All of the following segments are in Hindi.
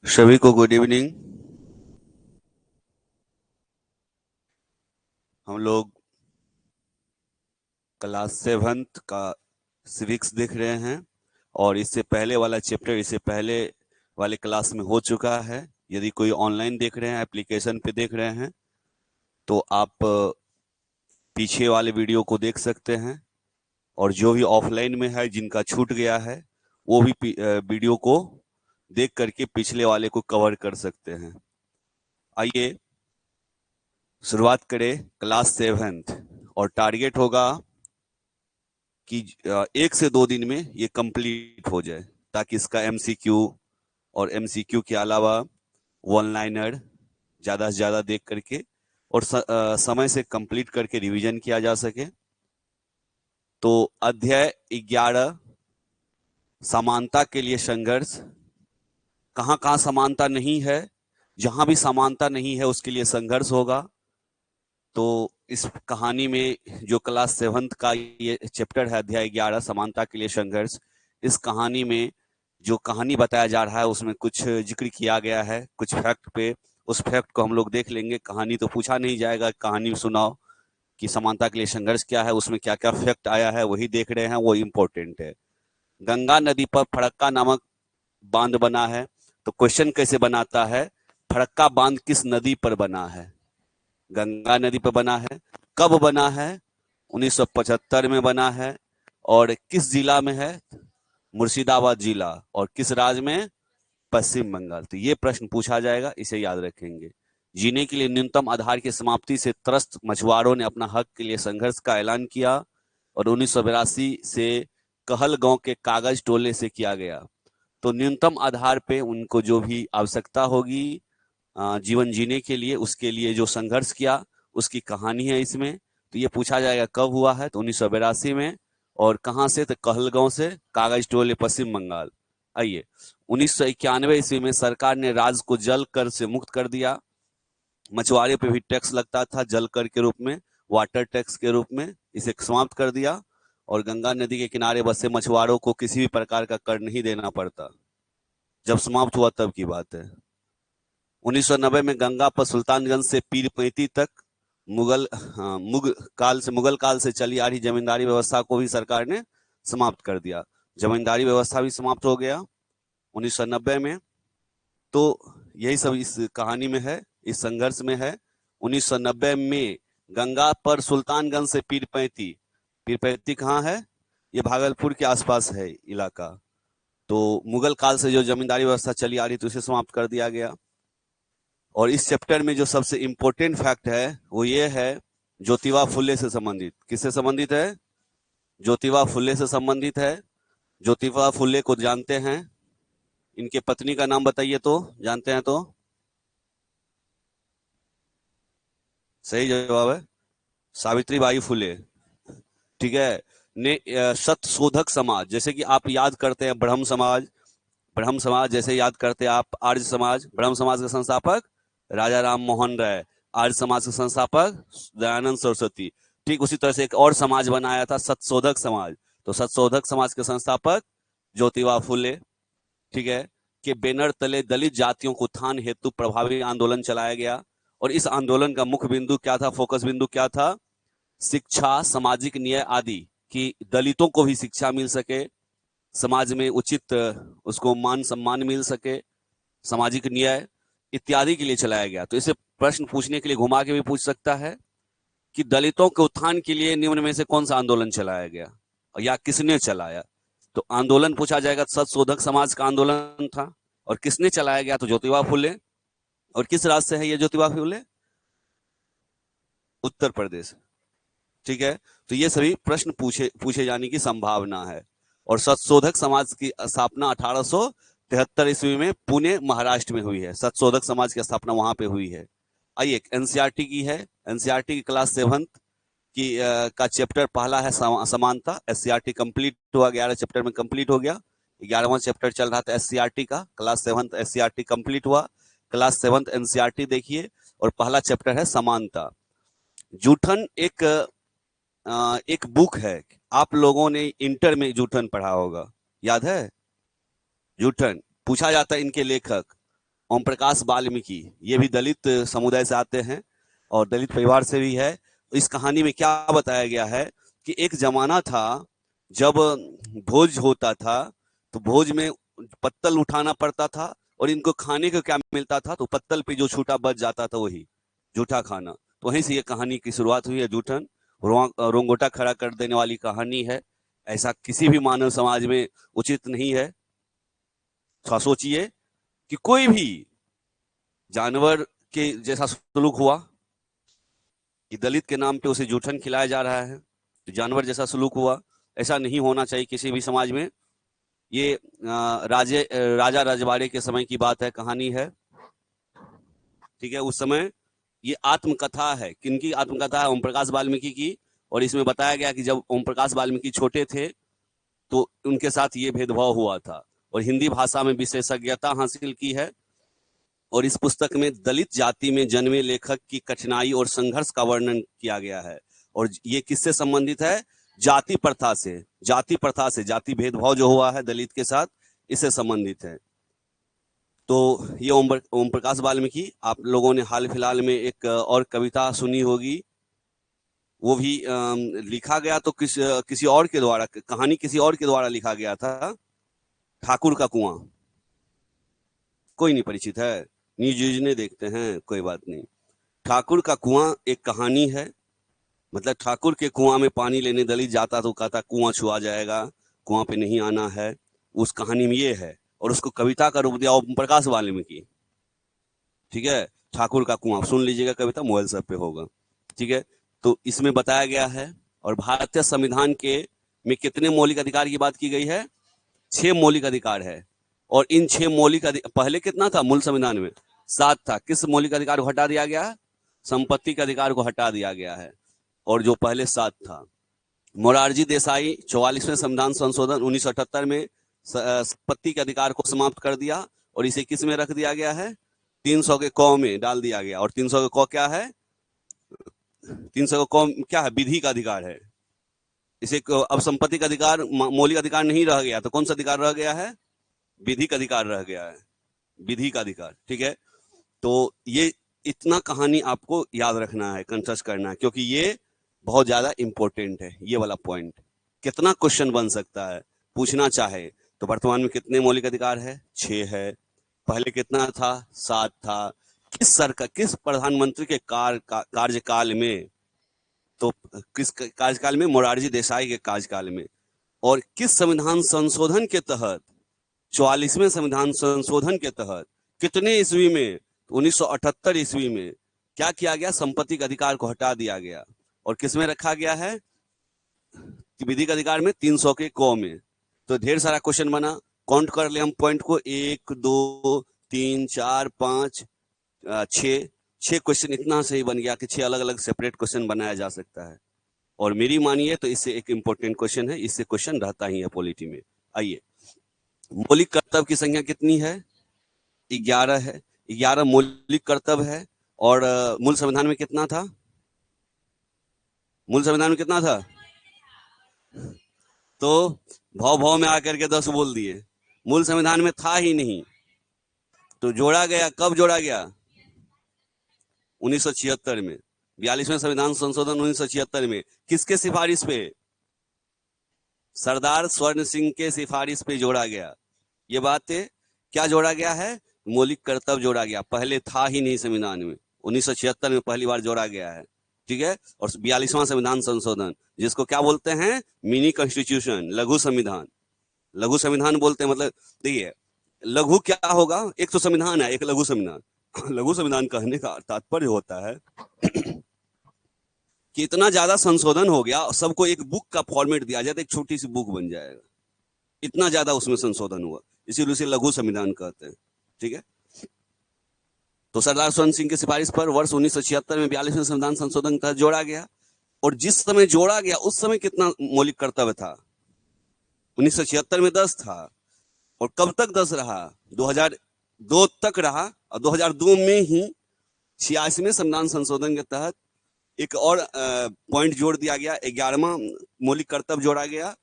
सभी को गुड इवनिंग। हम लोग क्लास सेवन्थ का सिविक्स देख रहे हैं और इससे पहले वाला चैप्टर इससे पहले वाले क्लास में हो चुका है। यदि कोई ऑनलाइन देख रहे हैं, एप्लीकेशन पे देख रहे हैं, तो आप पीछे वाले वीडियो को देख सकते हैं। और जो भी ऑफलाइन में है, जिनका छूट गया है, वो भी वीडियो को देख करके पिछले वाले को कवर कर सकते हैं। आइए शुरुआत करें क्लास सेवन्थ। और टारगेट होगा कि 1 से 2 दिन में ये कंप्लीट हो जाए, ताकि इसका एमसीक्यू और एमसीक्यू के अलावा वन लाइनर ज़्यादा से ज़्यादा देख करके और समय से कंप्लीट करके रिवीजन किया जा सके। तो अध्याय 11, समानता के लिए संघर्ष। कहाँ कहाँ समानता नहीं है, जहां भी समानता नहीं है उसके लिए संघर्ष होगा। तो इस कहानी में जो क्लास सेवन्थ का ये चैप्टर है, अध्याय 11, समानता के लिए संघर्ष, इस कहानी में जो कहानी बताया जा रहा है उसमें कुछ जिक्र किया गया है, कुछ फैक्ट पे। उस फैक्ट को हम लोग देख लेंगे। कहानी तो पूछा नहीं जाएगा, कहानी सुनाओ कि समानता के लिए संघर्ष क्या है, उसमें क्या क्या फैक्ट आया है, वही देख रहे हैं, वो इम्पोर्टेंट है। गंगा नदी पर फरक्का नामक बांध बना है। तो क्वेश्चन कैसे बनाता है, फरक्का बांध किस नदी पर बना है? गंगा नदी पर बना है। कब बना है? 1975 में बना है। और किस जिला में है? मुर्शिदाबाद जिला। और किस राज्य में? पश्चिम बंगाल। तो ये प्रश्न पूछा जाएगा, इसे याद रखेंगे। जीने के लिए न्यूनतम आधार की समाप्ति से त्रस्त मछुआरों ने अपना हक के लिए संघर्ष का ऐलान किया और 1982 से कहल गांव के कागज टोले से किया गया। तो न्यूनतम आधार पे उनको जो भी आवश्यकता होगी जीवन जीने के लिए, उसके लिए जो संघर्ष किया, उसकी कहानी है इसमें। तो ये पूछा जाएगा कब हुआ है, तो 1982 में। और कहाँ से? तो कहलगांव से, कागज टोले, पश्चिम बंगाल। आइए, 1991 ईस्वी में सरकार ने राज्य को जल कर से मुक्त कर दिया। मछुआरे पे भी टैक्स लगता था जल कर के रूप में, वाटर टैक्स के रूप में, इसे समाप्त कर दिया। और गंगा नदी के किनारे बसे मछुआरों को किसी भी प्रकार का कर नहीं देना पड़ता। जब समाप्त हुआ तब की बात है। 1990 में गंगा पर सुल्तानगंज से पीर पैंती तक मुगल काल से चली आ रही जमींदारी व्यवस्था को भी सरकार ने समाप्त कर दिया। जमींदारी व्यवस्था भी समाप्त हो गया 1990 में। तो यही सब इस कहानी में है, इस संघर्ष में है। 1990 में गंगा पर सुल्तानगंज से पीर पैंती कहाँ है? ये भागलपुर के आसपास है इलाका। तो मुगल काल से जो जमींदारी व्यवस्था चली आ रही थी उसे समाप्त कर दिया गया। और इस चैप्टर में जो सबसे इंपॉर्टेंट फैक्ट है वो ये है, ज्योतिबा फुले से संबंधित। किससे संबंधित है? ज्योतिबा फुले से संबंधित है। ज्योतिबा फुले को जानते हैं? इनके पत्नी का नाम बताइए तो, जानते हैं तो? सही जवाब है सावित्री बाई फुले। ठीक है। ने सत्यशोधक समाज, जैसे कि आप याद करते हैं ब्रह्म समाज, ब्रह्म समाज जैसे याद करते हैं आप आर्य समाज। ब्रह्म समाज के संस्थापक राजा राम मोहन राय। आर्य समाज के संस्थापक दयानंद सरस्वती। ठीक उसी तरह से एक और समाज बनाया था, सत्यशोधक समाज। तो सत्यशोधक समाज के संस्थापक ज्योतिबा फुले। ठीक है। के बैनर तले दलित जातियों को उत्थान हेतु प्रभावी आंदोलन चलाया गया। और इस आंदोलन का मुख्य बिंदु क्या था, फोकस बिंदु क्या था? शिक्षा, सामाजिक न्याय आदि, कि दलितों को भी शिक्षा मिल सके, समाज में उचित उसको मान सम्मान मिल सके, सामाजिक न्याय इत्यादि के लिए चलाया गया। तो इसे प्रश्न पूछने के लिए घुमा के भी पूछ सकता है कि दलितों के उत्थान के लिए निम्न में से कौन सा आंदोलन चलाया गया या किसने चलाया? तो आंदोलन पूछा जाएगा, सत्यशोधक समाज का आंदोलन था। और किसने चलाया गया? तो ज्योतिबा फुले। और किस राज्य से है ये ज्योतिबा फुले? उत्तर प्रदेश। ठीक है। तो ये सभी प्रश्न पूछे पूछे जाने की संभावना है। और सत्यशोधक समाज की स्थापना 1873 ईस्वी में पुणे महाराष्ट्र में हुई है। सत्यशोधक समाज की स्थापना वहां पे हुई है। आइए, एनसीईआरटी की है, एनसीईआरटी की क्लास सेवंथ की का चैप्टर पहला है समानता। एससीईआरटी कंप्लीट हुआ, 11 चैप्टर में कंप्लीट हो गया। 11वां चैप्टर चल रहा था एससीईआरटी का। क्लास सेवंथ एससीईआरटी कंप्लीट हुआ, क्लास सेवंथ एनसीईआरटी देखिए। और पहला चैप्टर है समानता। जूठन एक बुक है, आप लोगों ने इंटर में जूठन पढ़ा होगा, याद है? जूठन पूछा जाता है इनके लेखक। ओम प्रकाश वाल्मीकि, ये भी दलित समुदाय से आते हैं और दलित परिवार से भी है। इस कहानी में क्या बताया गया है कि एक जमाना था जब भोज होता था, तो भोज में पत्तल उठाना पड़ता था और इनको खाने को क्या मिलता था, तो पत्तल पे जो छूटा बच जाता था वही जूठा खाना। तो वहीं से ये कहानी की शुरुआत हुई है। जूठन रोंगोटा खड़ा कर देने वाली कहानी है। ऐसा किसी भी मानव समाज में उचित नहीं है। सोचिए कि कोई भी जानवर के जैसा सलूक हुआ कि दलित के नाम पे उसे जूठन खिलाया जा रहा है, तो जानवर जैसा सलूक हुआ। ऐसा नहीं होना चाहिए किसी भी समाज में। ये राजा रजवाड़े के समय की बात है, कहानी है, ठीक है। उस समय ये आत्मकथा है। किनकी आत्मकथा है? ओम प्रकाश वाल्मीकि की। और इसमें बताया गया कि जब ओम प्रकाश वाल्मीकि छोटे थे तो उनके साथ ये भेदभाव हुआ था, और हिंदी भाषा में विशेषज्ञता हासिल की है। और इस पुस्तक में दलित जाति में जन्मे लेखक की कठिनाई और संघर्ष का वर्णन किया गया है। और ये किससे संबंधित है? जाति प्रथा से। जाति प्रथा से, जाति भेदभाव जो हुआ है दलित के साथ, इससे संबंधित है। तो ये ओम प्रकाश वाल्मीकि। आप लोगों ने हाल फिलहाल में एक और कविता सुनी होगी, वो भी लिखा गया तो किसी और के द्वारा, कहानी किसी और के द्वारा लिखा गया था। ठाकुर का कुआं। कोई नहीं परिचित है? न्यूज ने देखते हैं, कोई बात नहीं। ठाकुर का कुआं एक कहानी है। मतलब ठाकुर के कुआं में पानी लेने दलित जाता तो कहता कुआं छुआ जाएगा, कुआं पे नहीं आना है। उस कहानी में ये है, और उसको कविता का रूप दिया ओम प्रकाश वाल्मीकि, ठीक है। ठाकुर का कुआं सुन लीजिएगा, कविता मोबाइल सब पे होगा, ठीक है। तो इसमें बताया गया है। और भारतीय संविधान के में कितने मौलिक अधिकार की बात की गई है? 6 मौलिक अधिकार है। और इन 6 मौलिक पहले कितना था मूल संविधान में? 7 था। किस मौलिक अधिकार को हटा दिया गया? संपत्ति के अधिकार को हटा दिया गया है। और जो पहले 7 था, मोरारजी देसाई 44वें संविधान संशोधन 1978 में संपत्ति के अधिकार को समाप्त कर दिया, और इसे किस में रख दिया गया है? 300 के क में डाल दिया गया। और 300 के क क्या है? 300 का क क्या है? विधि का अधिकार है। इसे अब संपत्ति का अधिकार मौलिक अधिकार नहीं रह गया, तो कौन सा अधिकार रह गया है? विधि का अधिकार रह गया है, विधि का अधिकार, ठीक है। तो ये इतना कहानी आपको याद रखना है, कंठस्थ करना है, क्योंकि ये बहुत ज्यादा इंपॉर्टेंट है। ये वाला पॉइंट कितना क्वेश्चन बन सकता है पूछना चाहे तो। वर्तमान में कितने मौलिक अधिकार है? 6 है। पहले कितना था? 7 था। किस प्रधानमंत्री के कार्यकाल में? तो किस कार्यकाल में? मोरारजी देसाई के कार्यकाल में। और किस संविधान संशोधन के तहत? 44वें संविधान संशोधन के तहत। कितने ईस्वी में? 1978 ईस्वी में। क्या किया गया? संपत्ति के अधिकार को हटा दिया गया, और किसमें रखा गया है? विधि का अधिकार में 300 के क में। तो ढेर सारा क्वेश्चन बना। काउंट कर ले हम पॉइंट को, 1 2 3 4 5 6 क्वेश्चन इतना सही बन गया कि 6 अलग अलग सेपरेट क्वेश्चन बनाया जा सकता है। और मेरी मानिए तो इससे एक इंपॉर्टेंट क्वेश्चन है, इससे क्वेश्चन रहता ही है पॉलिटी में। आइए, मौलिक कर्तव्य की संख्या कितनी है? 11 है। 11 मौलिक कर्तव्य है। और मूल संविधान में कितना था? मूल संविधान में कितना था? तो भाव भाव में आकर के 10 बोल दिए। मूल संविधान में था ही नहीं, तो जोड़ा गया। कब जोड़ा गया? 1976 में। 42वें संविधान संशोधन 1976 में। किसके सिफारिश पे? सरदार स्वर्ण सिंह के सिफारिश पे जोड़ा गया। ये बात है। क्या जोड़ा गया है? मौलिक कर्तव्य जोड़ा गया। पहले था ही नहीं संविधान में, 1976 में पहली बार जोड़ा गया है, ठीक है। और 42वां संविधान संशोधन, जिसको क्या बोलते हैं? मिनी कॉन्स्टिट्यूशन, लघु संविधान। लघु संविधान बोलते हैं। मतलब देखिए, लघु क्या होगा? एक तो संविधान है, एक लघु संविधान। लघु संविधान कहने का तात्पर्य होता है कि इतना ज्यादा संशोधन हो गया, सबको एक बुक का फॉर्मेट दिया जाए तो एक छोटी सी बुक बन जाएगा। इतना ज्यादा उसमें संशोधन हुआ, इसीलिए उसे लघु संविधान कहते हैं, ठीक है। तो सरदार स्वर्ण सिंह की सिफारिश पर वर्ष 1976 में 42वें संविधान संशोधन तहत जोड़ा गया। और जिस समय जोड़ा गया उस समय कितना मौलिक कर्तव्य था? 1976 में 10 था। और कब तक 10 रहा? 2002 तक रहा। और 2002 में ही 86वें संविधान संशोधन के तहत एक और पॉइंट जोड़ दिया गया, 11वां मौलिक कर्तव्य जोड़ा गया,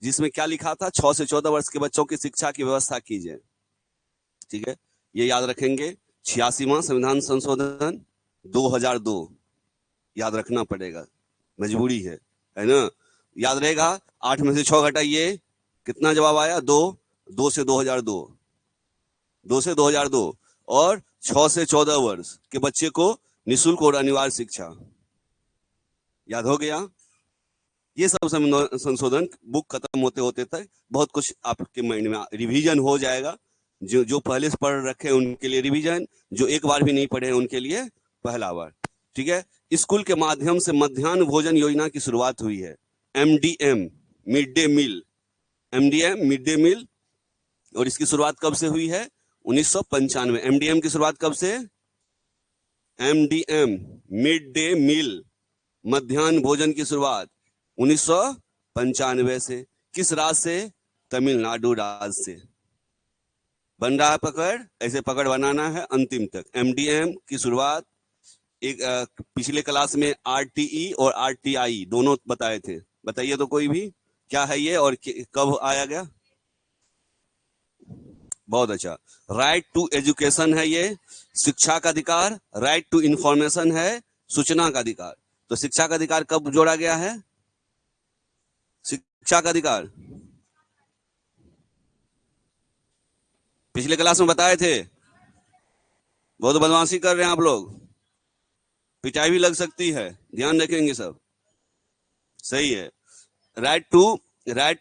जिसमें क्या लिखा था? 6 से 14 वर्ष के बच्चों की शिक्षा की व्यवस्था कीजिए, ठीक है। ये याद रखेंगे। 86वां संविधान संशोधन 2002 याद रखना पड़ेगा, मजबूरी है ना, याद रहेगा। 8 में से 6 घटाइए, कितना जवाब आया? 2। 2 से 2002, 2 से 2002 और 6 से 14 वर्ष के बच्चे को निःशुल्क और अनिवार्य शिक्षा। याद हो गया? ये सब संशोधन बुक खत्म होते होते तक बहुत कुछ आपके माइंड में रिवीजन हो जाएगा। जो पहले से पढ़ रखे उनके लिए रिवीजन, जो एक बार भी नहीं पढ़े उनके लिए पहला बार। ठीक है। स्कूल के माध्यम से मध्याह्न भोजन योजना की शुरुआत हुई है, MDM, mid day meal, MDM mid day meal. और इसकी शुरुआत कब से हुई है? 1995। MDM की शुरुआत कब से? MDM मिड डे मील, मध्याह्न भोजन की शुरुआत 1995 से। किस राज्य से? तमिलनाडु राज्य से। बन रहा है पकड़? ऐसे पकड़ बनाना है अंतिम तक। MDM की शुरुआत एक पिछले क्लास में RTE और RTI दोनों बताए थे, बताइए तो कोई भी क्या है ये और कब आया गया? बहुत अच्छा। राइट टू एजुकेशन है ये, शिक्षा का अधिकार। राइट टू इंफॉर्मेशन है, सूचना का अधिकार। तो शिक्षा का अधिकार कब जोड़ा गया है? शिक्षा का अधिकार पिछले क्लास में बताए थे। बहुत बदमाशी कर रहे हैं आप लोग, पिटाई भी लग सकती है, ध्यान रखेंगे सब। सही है। Right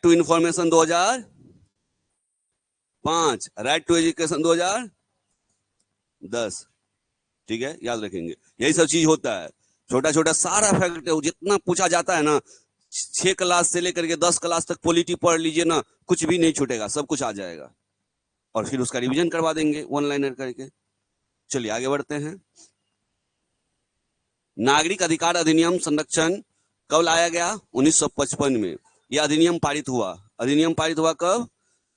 to information 2005, right to education 2010। ठीक है, याद रखेंगे। यही सब चीज होता है, छोटा छोटा सारा फैक्ट जितना पूछा जाता है ना, 6 क्लास से लेकर के 10 क्लास तक पॉलिटी पढ़ लीजिए ना, कुछ भी नहीं छूटेगा, सब कुछ आ जाएगा। और फिर उसका रिवीजन करवा देंगे वन लाइनर करके। चलिए आगे बढ़ते हैं। नागरिक अधिकार अधिनियम संरक्षण कब लाया गया? 1955 में यह अधिनियम पारित हुआ। अधिनियम पारित हुआ कब?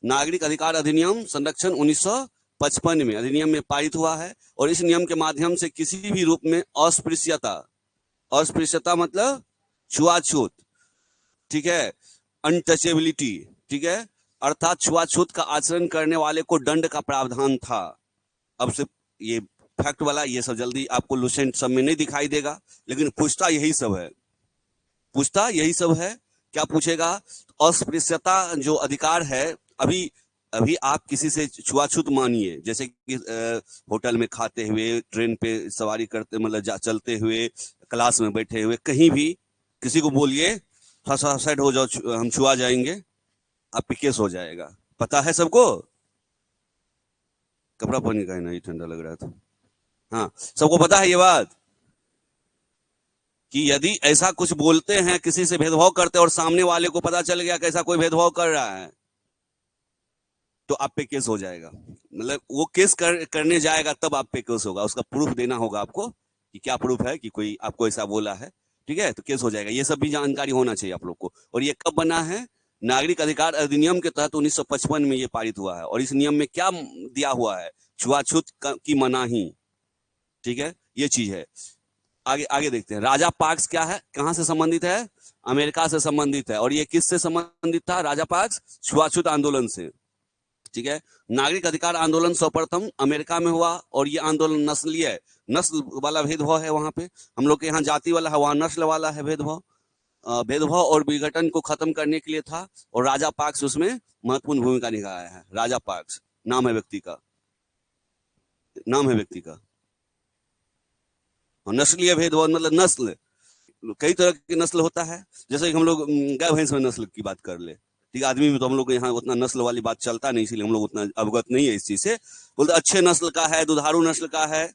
नागरिक अधिकार अधिनियम संरक्षण 1955 में अधिनियम में पारित हुआ है। और इस नियम के माध्यम से किसी भी रूप में अस्पृश्यता, अस्पृश्यता मतलब छुआछूत, ठीक है, अनटचेबिलिटी, ठीक है, अर्थात छुआछूत का आचरण करने वाले को दंड का प्रावधान था। अब से ये फैक्ट वाला ये सब जल्दी आपको लुसेंट सब में नहीं दिखाई देगा, लेकिन पूछता यही सब है, पूछता यही सब है। क्या पूछेगा? अस्पृश्यता जो अधिकार है, अभी अभी आप किसी से छुआछूत मानिए, जैसे कि होटल में खाते हुए, ट्रेन पे सवारी करते, मतलब चलते हुए, क्लास में बैठे हुए, कहीं भी किसी को बोलिए थोड़ा सा साइड हो जाओ, हम छुआ जाएंगे, आप पे केस हो जाएगा। पता है सबको? कपड़ा पहनने का है ना, ये ठंडा लग रहा था। हाँ, सबको पता है ये बात कि यदि ऐसा कुछ बोलते हैं, किसी से भेदभाव करते हैं और सामने वाले को पता चल गया कि ऐसा कोई भेदभाव कर रहा है, तो आप पे केस हो जाएगा। मतलब वो केस करने जाएगा तब आप पे केस होगा, उसका प्रूफ देना होगा आपको कि क्या प्रूफ है कि कोई आपको ऐसा बोला है, ठीक है, तो केस हो जाएगा। ये सब भी जानकारी होना चाहिए आप लोग को। और ये कब बना है? नागरिक अधिकार अधिनियम के तहत 1955 में ये पारित हुआ है। और इस नियम में क्या दिया हुआ है? छुआछूत की मनाही, ठीक है, ये चीज है। आगे आगे देखते हैं। राजा पार्क्स क्या है, कहां से संबंधित है? अमेरिका से संबंधित है। और ये किससे संबंधित था राजा पार्क्स? छुआछूत आंदोलन से, ठीक है। नागरिक अधिकार आंदोलन सर्वप्रथम अमेरिका में हुआ और ये आंदोलन नस्लीय, नस्ल वाला भेदभाव है वहां पे। हम लोग के यहाँ जाति वाला है, वहां नस्ल वाला है भेदभाव। भेदभाव और विघटन को खत्म करने के लिए था। और राजा पार्क्स उसमें महत्वपूर्ण भूमिका निभाया है। राजा पार्क्स नाम है व्यक्ति का, नाम है व्यक्ति का। नस्लीय भेदभाव मतलब नस्ल, कई तरह की नस्ल होता है। जैसे कि हम लोग गाय भैंस में नस्ल की बात कर ले, ठीक है, आदमी में तो हम लोग यहाँ उतना नस्ल वाली बात चलता नहीं, इसलिए हम लोग उतना अवगत नहीं है इस चीज से। बोलते अच्छे नस्ल का है, दुधारू नस्ल का है,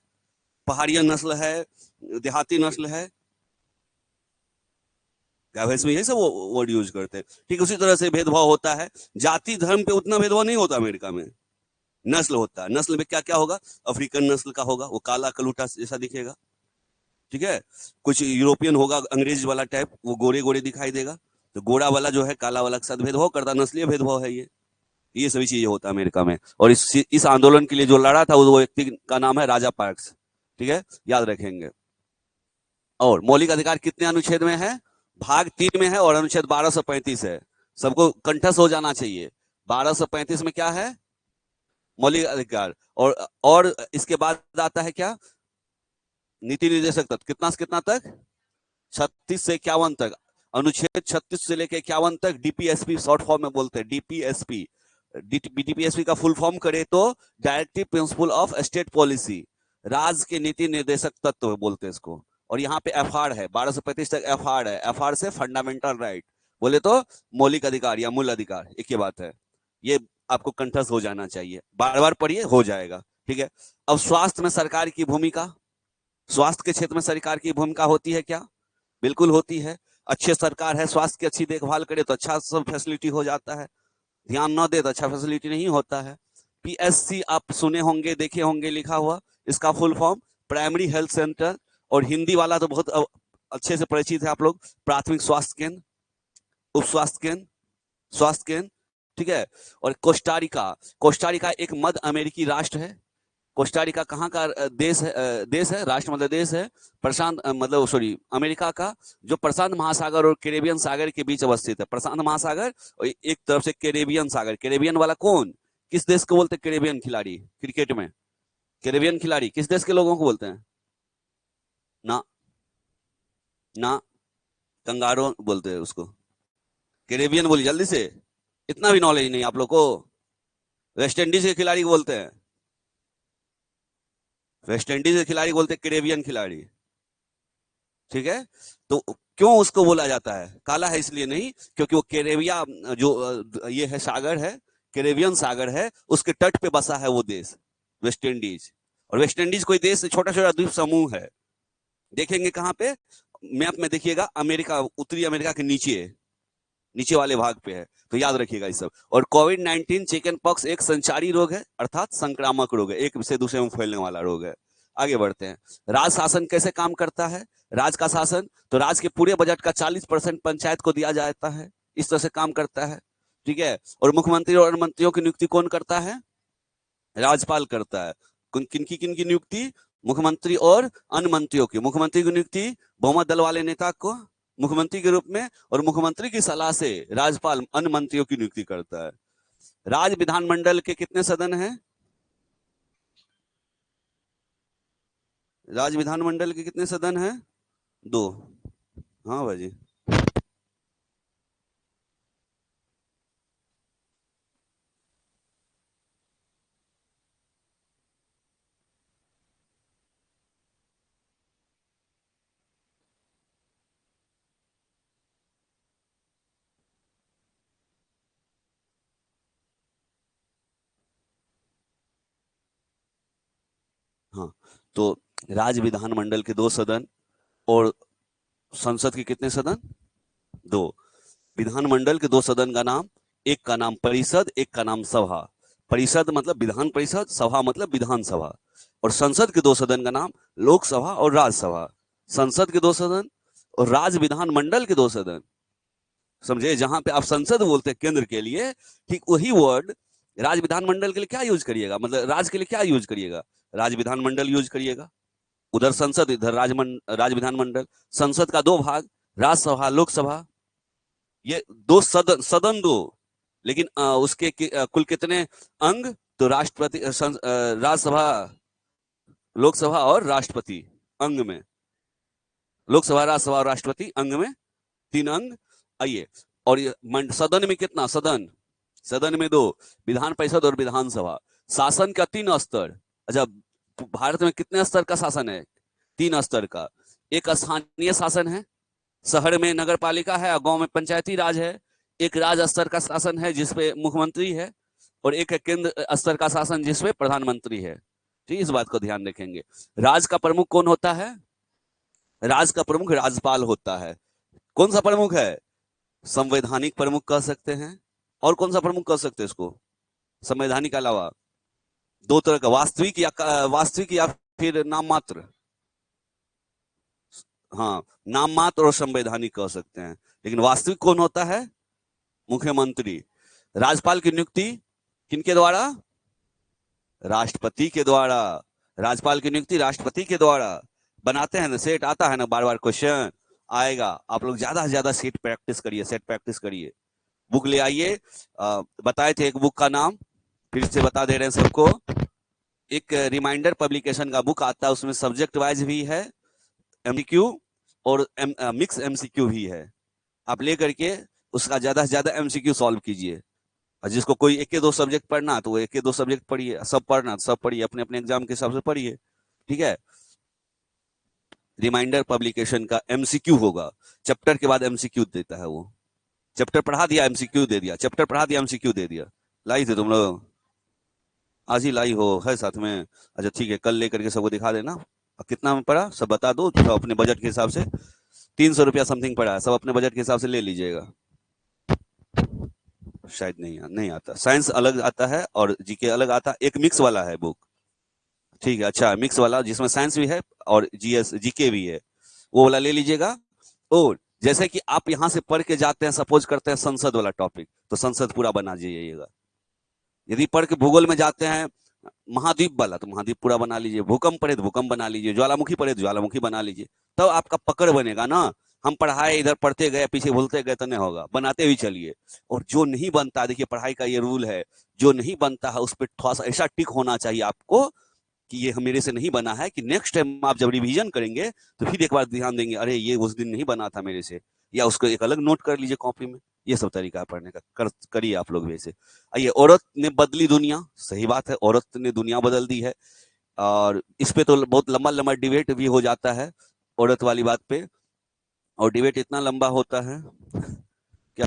पहाड़िया नस्ल है, देहाती नस्ल है, गाय भैंस में यही सब वर्ड यूज करते हैं। ठीक उसी तरह से भेदभाव होता है। जाति धर्म पे उतना भेदभाव नहीं होता अमेरिका में, नस्ल होता है। नस्ल में क्या क्या होगा? अफ्रीकन नस्ल का होगा, वो काला कलूटा जैसा दिखेगा, ठीक है। कुछ यूरोपियन होगा, अंग्रेज वाला टाइप, वो गोरे गोरे दिखाई देगा। तो गोरा वाला जो है काला वाला के साथ भेदभाव करता, नस्लीय भेदभाव है ये सभी चीजें होता है अमेरिका में। और इस आंदोलन के लिए जो लड़ा था वो व्यक्ति का नाम है राजा पार्क्स, ठीक है, याद रखेंगे। और मौलिक अधिकार कितने अनुच्छेद में है? भाग 3 में है और अनुच्छेद 1235 है। सबको कंठस्थ हो जाना चाहिए। 1235 में क्या है? मौलिक अधिकार। और इसके बाद आता है क्या, नीति निर्देशक तत्व, कितना से कितना तक, 36 से 51 तक, अनुच्छेद 36 से लेकर 51 तक डीपीएसपी शॉर्ट फॉर्म में बोलते हैं, डीपीएसपी। डीपीएसपी का फुल फॉर्म करे तो directive principle of state policy, राज्य के नीति निर्देशक तत्व बोलते हैं इसको। और यहाँ पे एफआर है, 1235 तक एफआर है, एफआर से फंडामेंटल राइट, बोले तो मौलिक अधिकार या मूल अधिकार, एक ही बात है। ये आपको कंठस्थ हो जाना चाहिए, बार बार पढ़िए, हो जाएगा, ठीक है। अब स्वास्थ्य में सरकार की भूमिका, स्वास्थ्य के क्षेत्र में सरकार की भूमिका होती है क्या, बिल्कुल होती है। अच्छे सरकार है, स्वास्थ्य की अच्छी देखभाल करे तो अच्छा सब फैसिलिटी हो जाता है, ध्यान न दे तो अच्छा फैसिलिटी नहीं होता है। पीएससी आप सुने होंगे, देखे होंगे लिखा हुआ, इसका full form primary health centre, और हिंदी वाला तो बहुत अच्छे से परिचित है आप लोग, प्राथमिक स्वास्थ्य केंद्र, उप स्वास्थ्य केंद्र, स्वास्थ्य केंद्र, ठीक है। और कोस्टारिका, कोस्टारिका एक मध्य अमेरिकी राष्ट्र है। कोस्टारिका कहाँ का देश है, देश है, राष्ट्र मतलब देश है, प्रशांत मतलब सॉरी अमेरिका का, जो प्रशांत महासागर और कैरेबियन सागर के बीच अवस्थित है। प्रशांत महासागर और एक तरफ से कैरेबियन सागर। कैरेबियन वाला कौन, किस देश को बोलते हैं कैरेबियन खिलाड़ी क्रिकेट में, कैरेबियन खिलाड़ी किस देश के लोगों को बोलते हैं, ना ना कंगारो बोलते हैं उसको, कैरेबियन बोलिए जल्दी से, इतना भी नॉलेज नहीं आप लोग को। वेस्ट इंडीज के खिलाड़ी को बोलते हैं, वेस्ट इंडीज के खिलाड़ी बोलते हैं कैरेबियन खिलाड़ी, ठीक है। तो क्यों उसको बोला जाता है काला है, इसलिए नहीं क्योंकि वो कैरेबिया जो ये है सागर है, कैरेबियन सागर है, उसके तट पे बसा है वो देश वेस्ट इंडीज। और वेस्ट इंडीज कोई देश छोटा छोटा द्वीप समूह है, देखेंगे कहाँ पे, मैप में देखिएगा, अमेरिका, उत्तरी अमेरिका के नीचे, नीचे वाले भाग पे है, तो याद रखिएगा ये सब। और कोविड-19 चिकन पॉक्स एक संचारी रोग है, अर्थात संक्रामक रोग है, एक से दूसरे में फैलने वाला रोग है। आगे बढ़ते हैं, राज शासन कैसे काम करता है, राज का शासन, तो राज के पूरे बजट का 40% पंचायत को दिया जाता है, इस तरह से काम करता है, ठीक है। और मुख्यमंत्री और मंत्रियों की नियुक्ति कौन करता है, राज्यपाल करता है। किनकी किनकी नियुक्ति, मुख्यमंत्री और अन्य मंत्रियों की। मुख्यमंत्री की नियुक्ति बहुमत दल वाले नेता को मुख्यमंत्री के रूप में, और मुख्यमंत्री की सलाह से राज्यपाल अन्य मंत्रियों की नियुक्ति करता है। राज्य विधानमंडल के कितने सदन हैं, राज्य विधानमंडल के कितने सदन हैं, 2। हाँ भाजी, हाँ। तो राज्य विधानमंडल के 2 सदन, और संसद के कितने सदन, 2। विधानमंडल के 2 सदन का नाम, एक का नाम परिषद, एक का नाम सभा। परिषद मतलब विधान परिषद, सभा मतलब विधानसभा। और संसद के 2 सदन का नाम लोकसभा और राज्यसभा। संसद के 2 सदन और राज्य विधानमंडल के 2 सदन, समझे। जहां पे आप संसद बोलते हैं केंद्र के लिए, ठीक वही वर्ड राज्य विधानमंडल के लिए क्या यूज करिएगा, मतलब राज्य के लिए क्या यूज करिएगा, राज्य विधानमंडल यूज करिएगा। उधर संसद, इधर राज्य विधानमंडल। संसद का 2 भाग, राज्यसभा लोकसभा, ये 2 सदन, सदन 2, लेकिन उसके कुल कितने अंग, तो राष्ट्रपति, राज्यसभा, लोकसभा और राष्ट्रपति अंग में, लोकसभा, राज्यसभा और राष्ट्रपति अंग में 3 अंग। आइए, और सदन में कितना, सदन, सदन में 2, विधान परिषद और विधानसभा। शासन का 3 स्तर। अच्छा, भारत में कितने स्तर का शासन है, 3 स्तर का। एक स्थानीय शासन है, शहर में नगर पालिका है, गांव में पंचायती राज है। एक राज्य स्तर का शासन है जिसपे मुख्यमंत्री है, और एक है केंद्र स्तर का शासन जिसपे प्रधानमंत्री है, ठीक, इस बात को ध्यान रखेंगे। राज्य का प्रमुख कौन होता है, राज्य का प्रमुख राज्यपाल होता है। कौन सा प्रमुख है, संवैधानिक प्रमुख कह सकते हैं। और कौन सा प्रमुख कह सकते हैं इसको, संवैधानिक के अलावा 2 तरह का, वास्तविक या फिर नाम मात्र। हाँ, नाम मात्र और संवैधानिक कह सकते हैं, लेकिन वास्तविक कौन होता है, मुख्यमंत्री। राज्यपाल की नियुक्ति किनके द्वारा, राष्ट्रपति के द्वारा। राज्यपाल की नियुक्ति राष्ट्रपति के द्वारा। बनाते हैं ना, सेट आता है ना, बार बार क्वेश्चन आएगा, आप लोग ज्यादा से ज्यादा सेट प्रैक्टिस करिए, सेट प्रैक्टिस करिए। बुक ले आइए, बताए थे एक बुक का नाम फिर से बता दे रहे हैं सबको, एक रिमाइंडर पब्लिकेशन का बुक आता है, उसमें सब्जेक्ट वाइज भी है एमसीक्यू और मिक्स एमसीक्यू भी है। आप ले करके उसका ज्यादा से ज्यादा एमसीक्यू सॉल्व कीजिए। और जिसको कोई एक के दो सब्जेक्ट पढ़ना तो वो एक के दो सब्जेक्ट पढ़िए, सब पढ़ना तो सब पढ़िए, अपने अपने एग्जाम के हिसाब से पढ़िए, ठीक है। रिमाइंडर पब्लिकेशन का एमसीक्यू होगा, चैप्टर के बाद एमसीक्यू देता है वो। चैप्टर पढ़ा दिया एमसीक्यू दे दिया, चैप्टर पढ़ा दिया एमसीक्यू दे दिया। लाई थे तुम लोग? आज ही लाई हो? है साथ में? अच्छा ठीक है, कल लेकर के सबको दिखा देना। कितना में पड़ा सब बता दो, तो अपने बजट के हिसाब से। 300 रुपया समथिंग पड़ा है, सब अपने बजट के हिसाब से ले लीजिएगा। शायद नहीं आता, साइंस अलग आता है और जीके अलग आता है, एक मिक्स वाला है बुक, ठीक है। अच्छा, मिक्स वाला जिसमें साइंस भी है और जीएस जीके भी है, वो वाला ले लीजिएगा। और जैसे कि आप यहां से पढ़ के जाते हैं, सपोज करते हैं संसद वाला टॉपिक, तो संसद पूरा बना जाइएगा। यदि पढ़ के भूगोल में जाते हैं महाद्वीप वाला, तो महाद्वीप पूरा बना लीजिए। भूकंप पढ़े तो भूकंप बना लीजिए, ज्वालामुखी पढ़े तो ज्वालामुखी बना लीजिए। तब तो आपका पकड़ बनेगा ना। हम पढ़ाए इधर पढ़ते गए पीछे भूलते गए तो नहीं होगा, बनाते हुए चलिए। और जो नहीं बनता, देखिए पढ़ाई का ये रूल है, जो नहीं बनता है उस पर थोड़ा सा ऐसा टिक होना चाहिए आपको कि ये मेरे से नहीं बना है, कि नेक्स्ट टाइम आप जब रिवीजन करेंगे तो फिर एक बार ध्यान देंगे, अरे ये उस दिन नहीं बना था मेरे से, या उसको एक अलग नोट कर लीजिए कॉपी में। ये सब तरीका है पढ़ने का, करिए आप लोग भी ऐसे। आइए, औरत ने बदली दुनिया, सही बात है, औरत ने दुनिया बदल दी है। और इस पे तो बहुत लंबा लंबा डिबेट भी हो जाता है औरत वाली बात पे, और डिबेट इतना लंबा होता है क्या।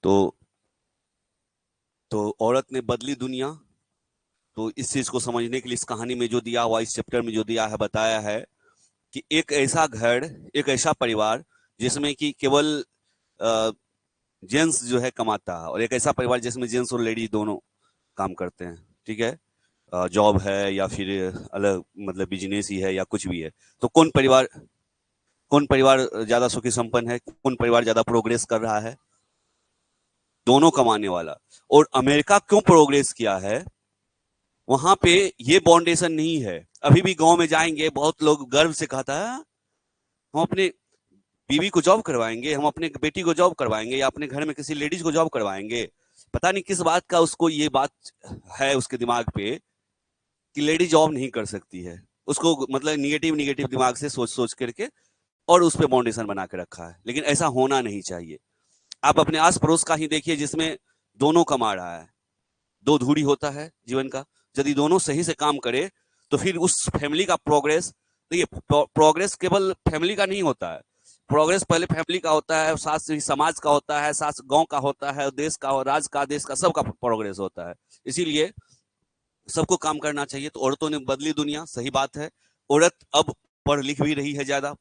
तो औरत ने बदली दुनिया, तो इस चीज को समझने के लिए इस कहानी में जो दिया हुआ, इस चैप्टर में जो दिया है, बताया है कि एक ऐसा घर, एक ऐसा परिवार जिसमें कि केवल जेंट्स जो है कमाता है, और एक ऐसा परिवार जिसमें जेंट्स और लेडीज दोनों काम करते हैं, ठीक है। जॉब है या फिर अलग मतलब बिजनेस ही है या कुछ भी है, तो कौन परिवार ज्यादा सुखी संपन्न है, कौन परिवार ज्यादा प्रोग्रेस कर रहा है? दोनों कमाने वाला। और अमेरिका क्यों प्रोग्रेस किया है, वहां पे ये बाउंडेशन नहीं है। अभी भी गांव में जाएंगे, बहुत लोग गर्व से कहता है, हम अपने बीवी को जॉब करवाएंगे, हम अपने बेटी को जॉब करवाएंगे, या अपने घर में किसी लेडीज को जॉब करवाएंगे। पता नहीं किस बात का उसको ये बात है उसके दिमाग पे कि लेडी जॉब नहीं कर सकती है। उसको मतलब निगेटिव निगेटिव दिमाग से सोच सोच करके और उस पर फाउंडेशन बना के रखा है, लेकिन ऐसा होना नहीं चाहिए। आप अपने आस पड़ोस का ही देखिए जिसमें दोनों कमा रहा है, दो धुरी होता है जीवन का, यदि दोनों सही से काम करे तो फिर उस फैमिली का प्रोग्रेस, देखिए प्रोग्रेस केवल फैमिली का नहीं होता है, प्रोग्रेस पहले फैमिली का होता है, साथ ही समाज का होता है, साथ गांव का होता है, देश का, राज्य का, देश का, सबका प्रोग्रेस होता है। इसीलिए सबको काम करना चाहिए। तो औरतों ने बदली दुनिया, सही बात है। औरत अब पढ़ लिख भी रही है ज्यादा,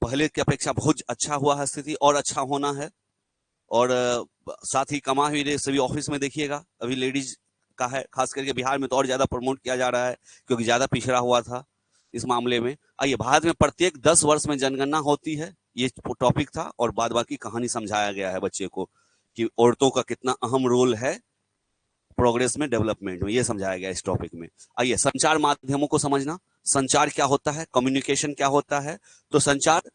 पहले की अपेक्षा बहुत अच्छा हुआ है स्थिति, और अच्छा होना है। और साथ ही कमा भी रहे, सभी ऑफिस में देखिएगा अभी लेडीज का है, खास करके बिहार में तो और ज्यादा प्रमोट किया जा रहा है क्योंकि ज्यादा पिछड़ा हुआ था इस मामले में। आइए, भारत में प्रत्येक 10 वर्ष में जनगणना होती है, ये टॉपिक था, और बाद बाकी कहानी समझाया गया है बच्चे को कि औरतों का कितना अहम रोल है प्रोग्रेस में, डेवलपमेंट में, ये समझाया गया इस टॉपिक में। आइए, संचार माध्यमों को समझना, संचार क्या होता है, कम्युनिकेशन क्या होता है। तो संचार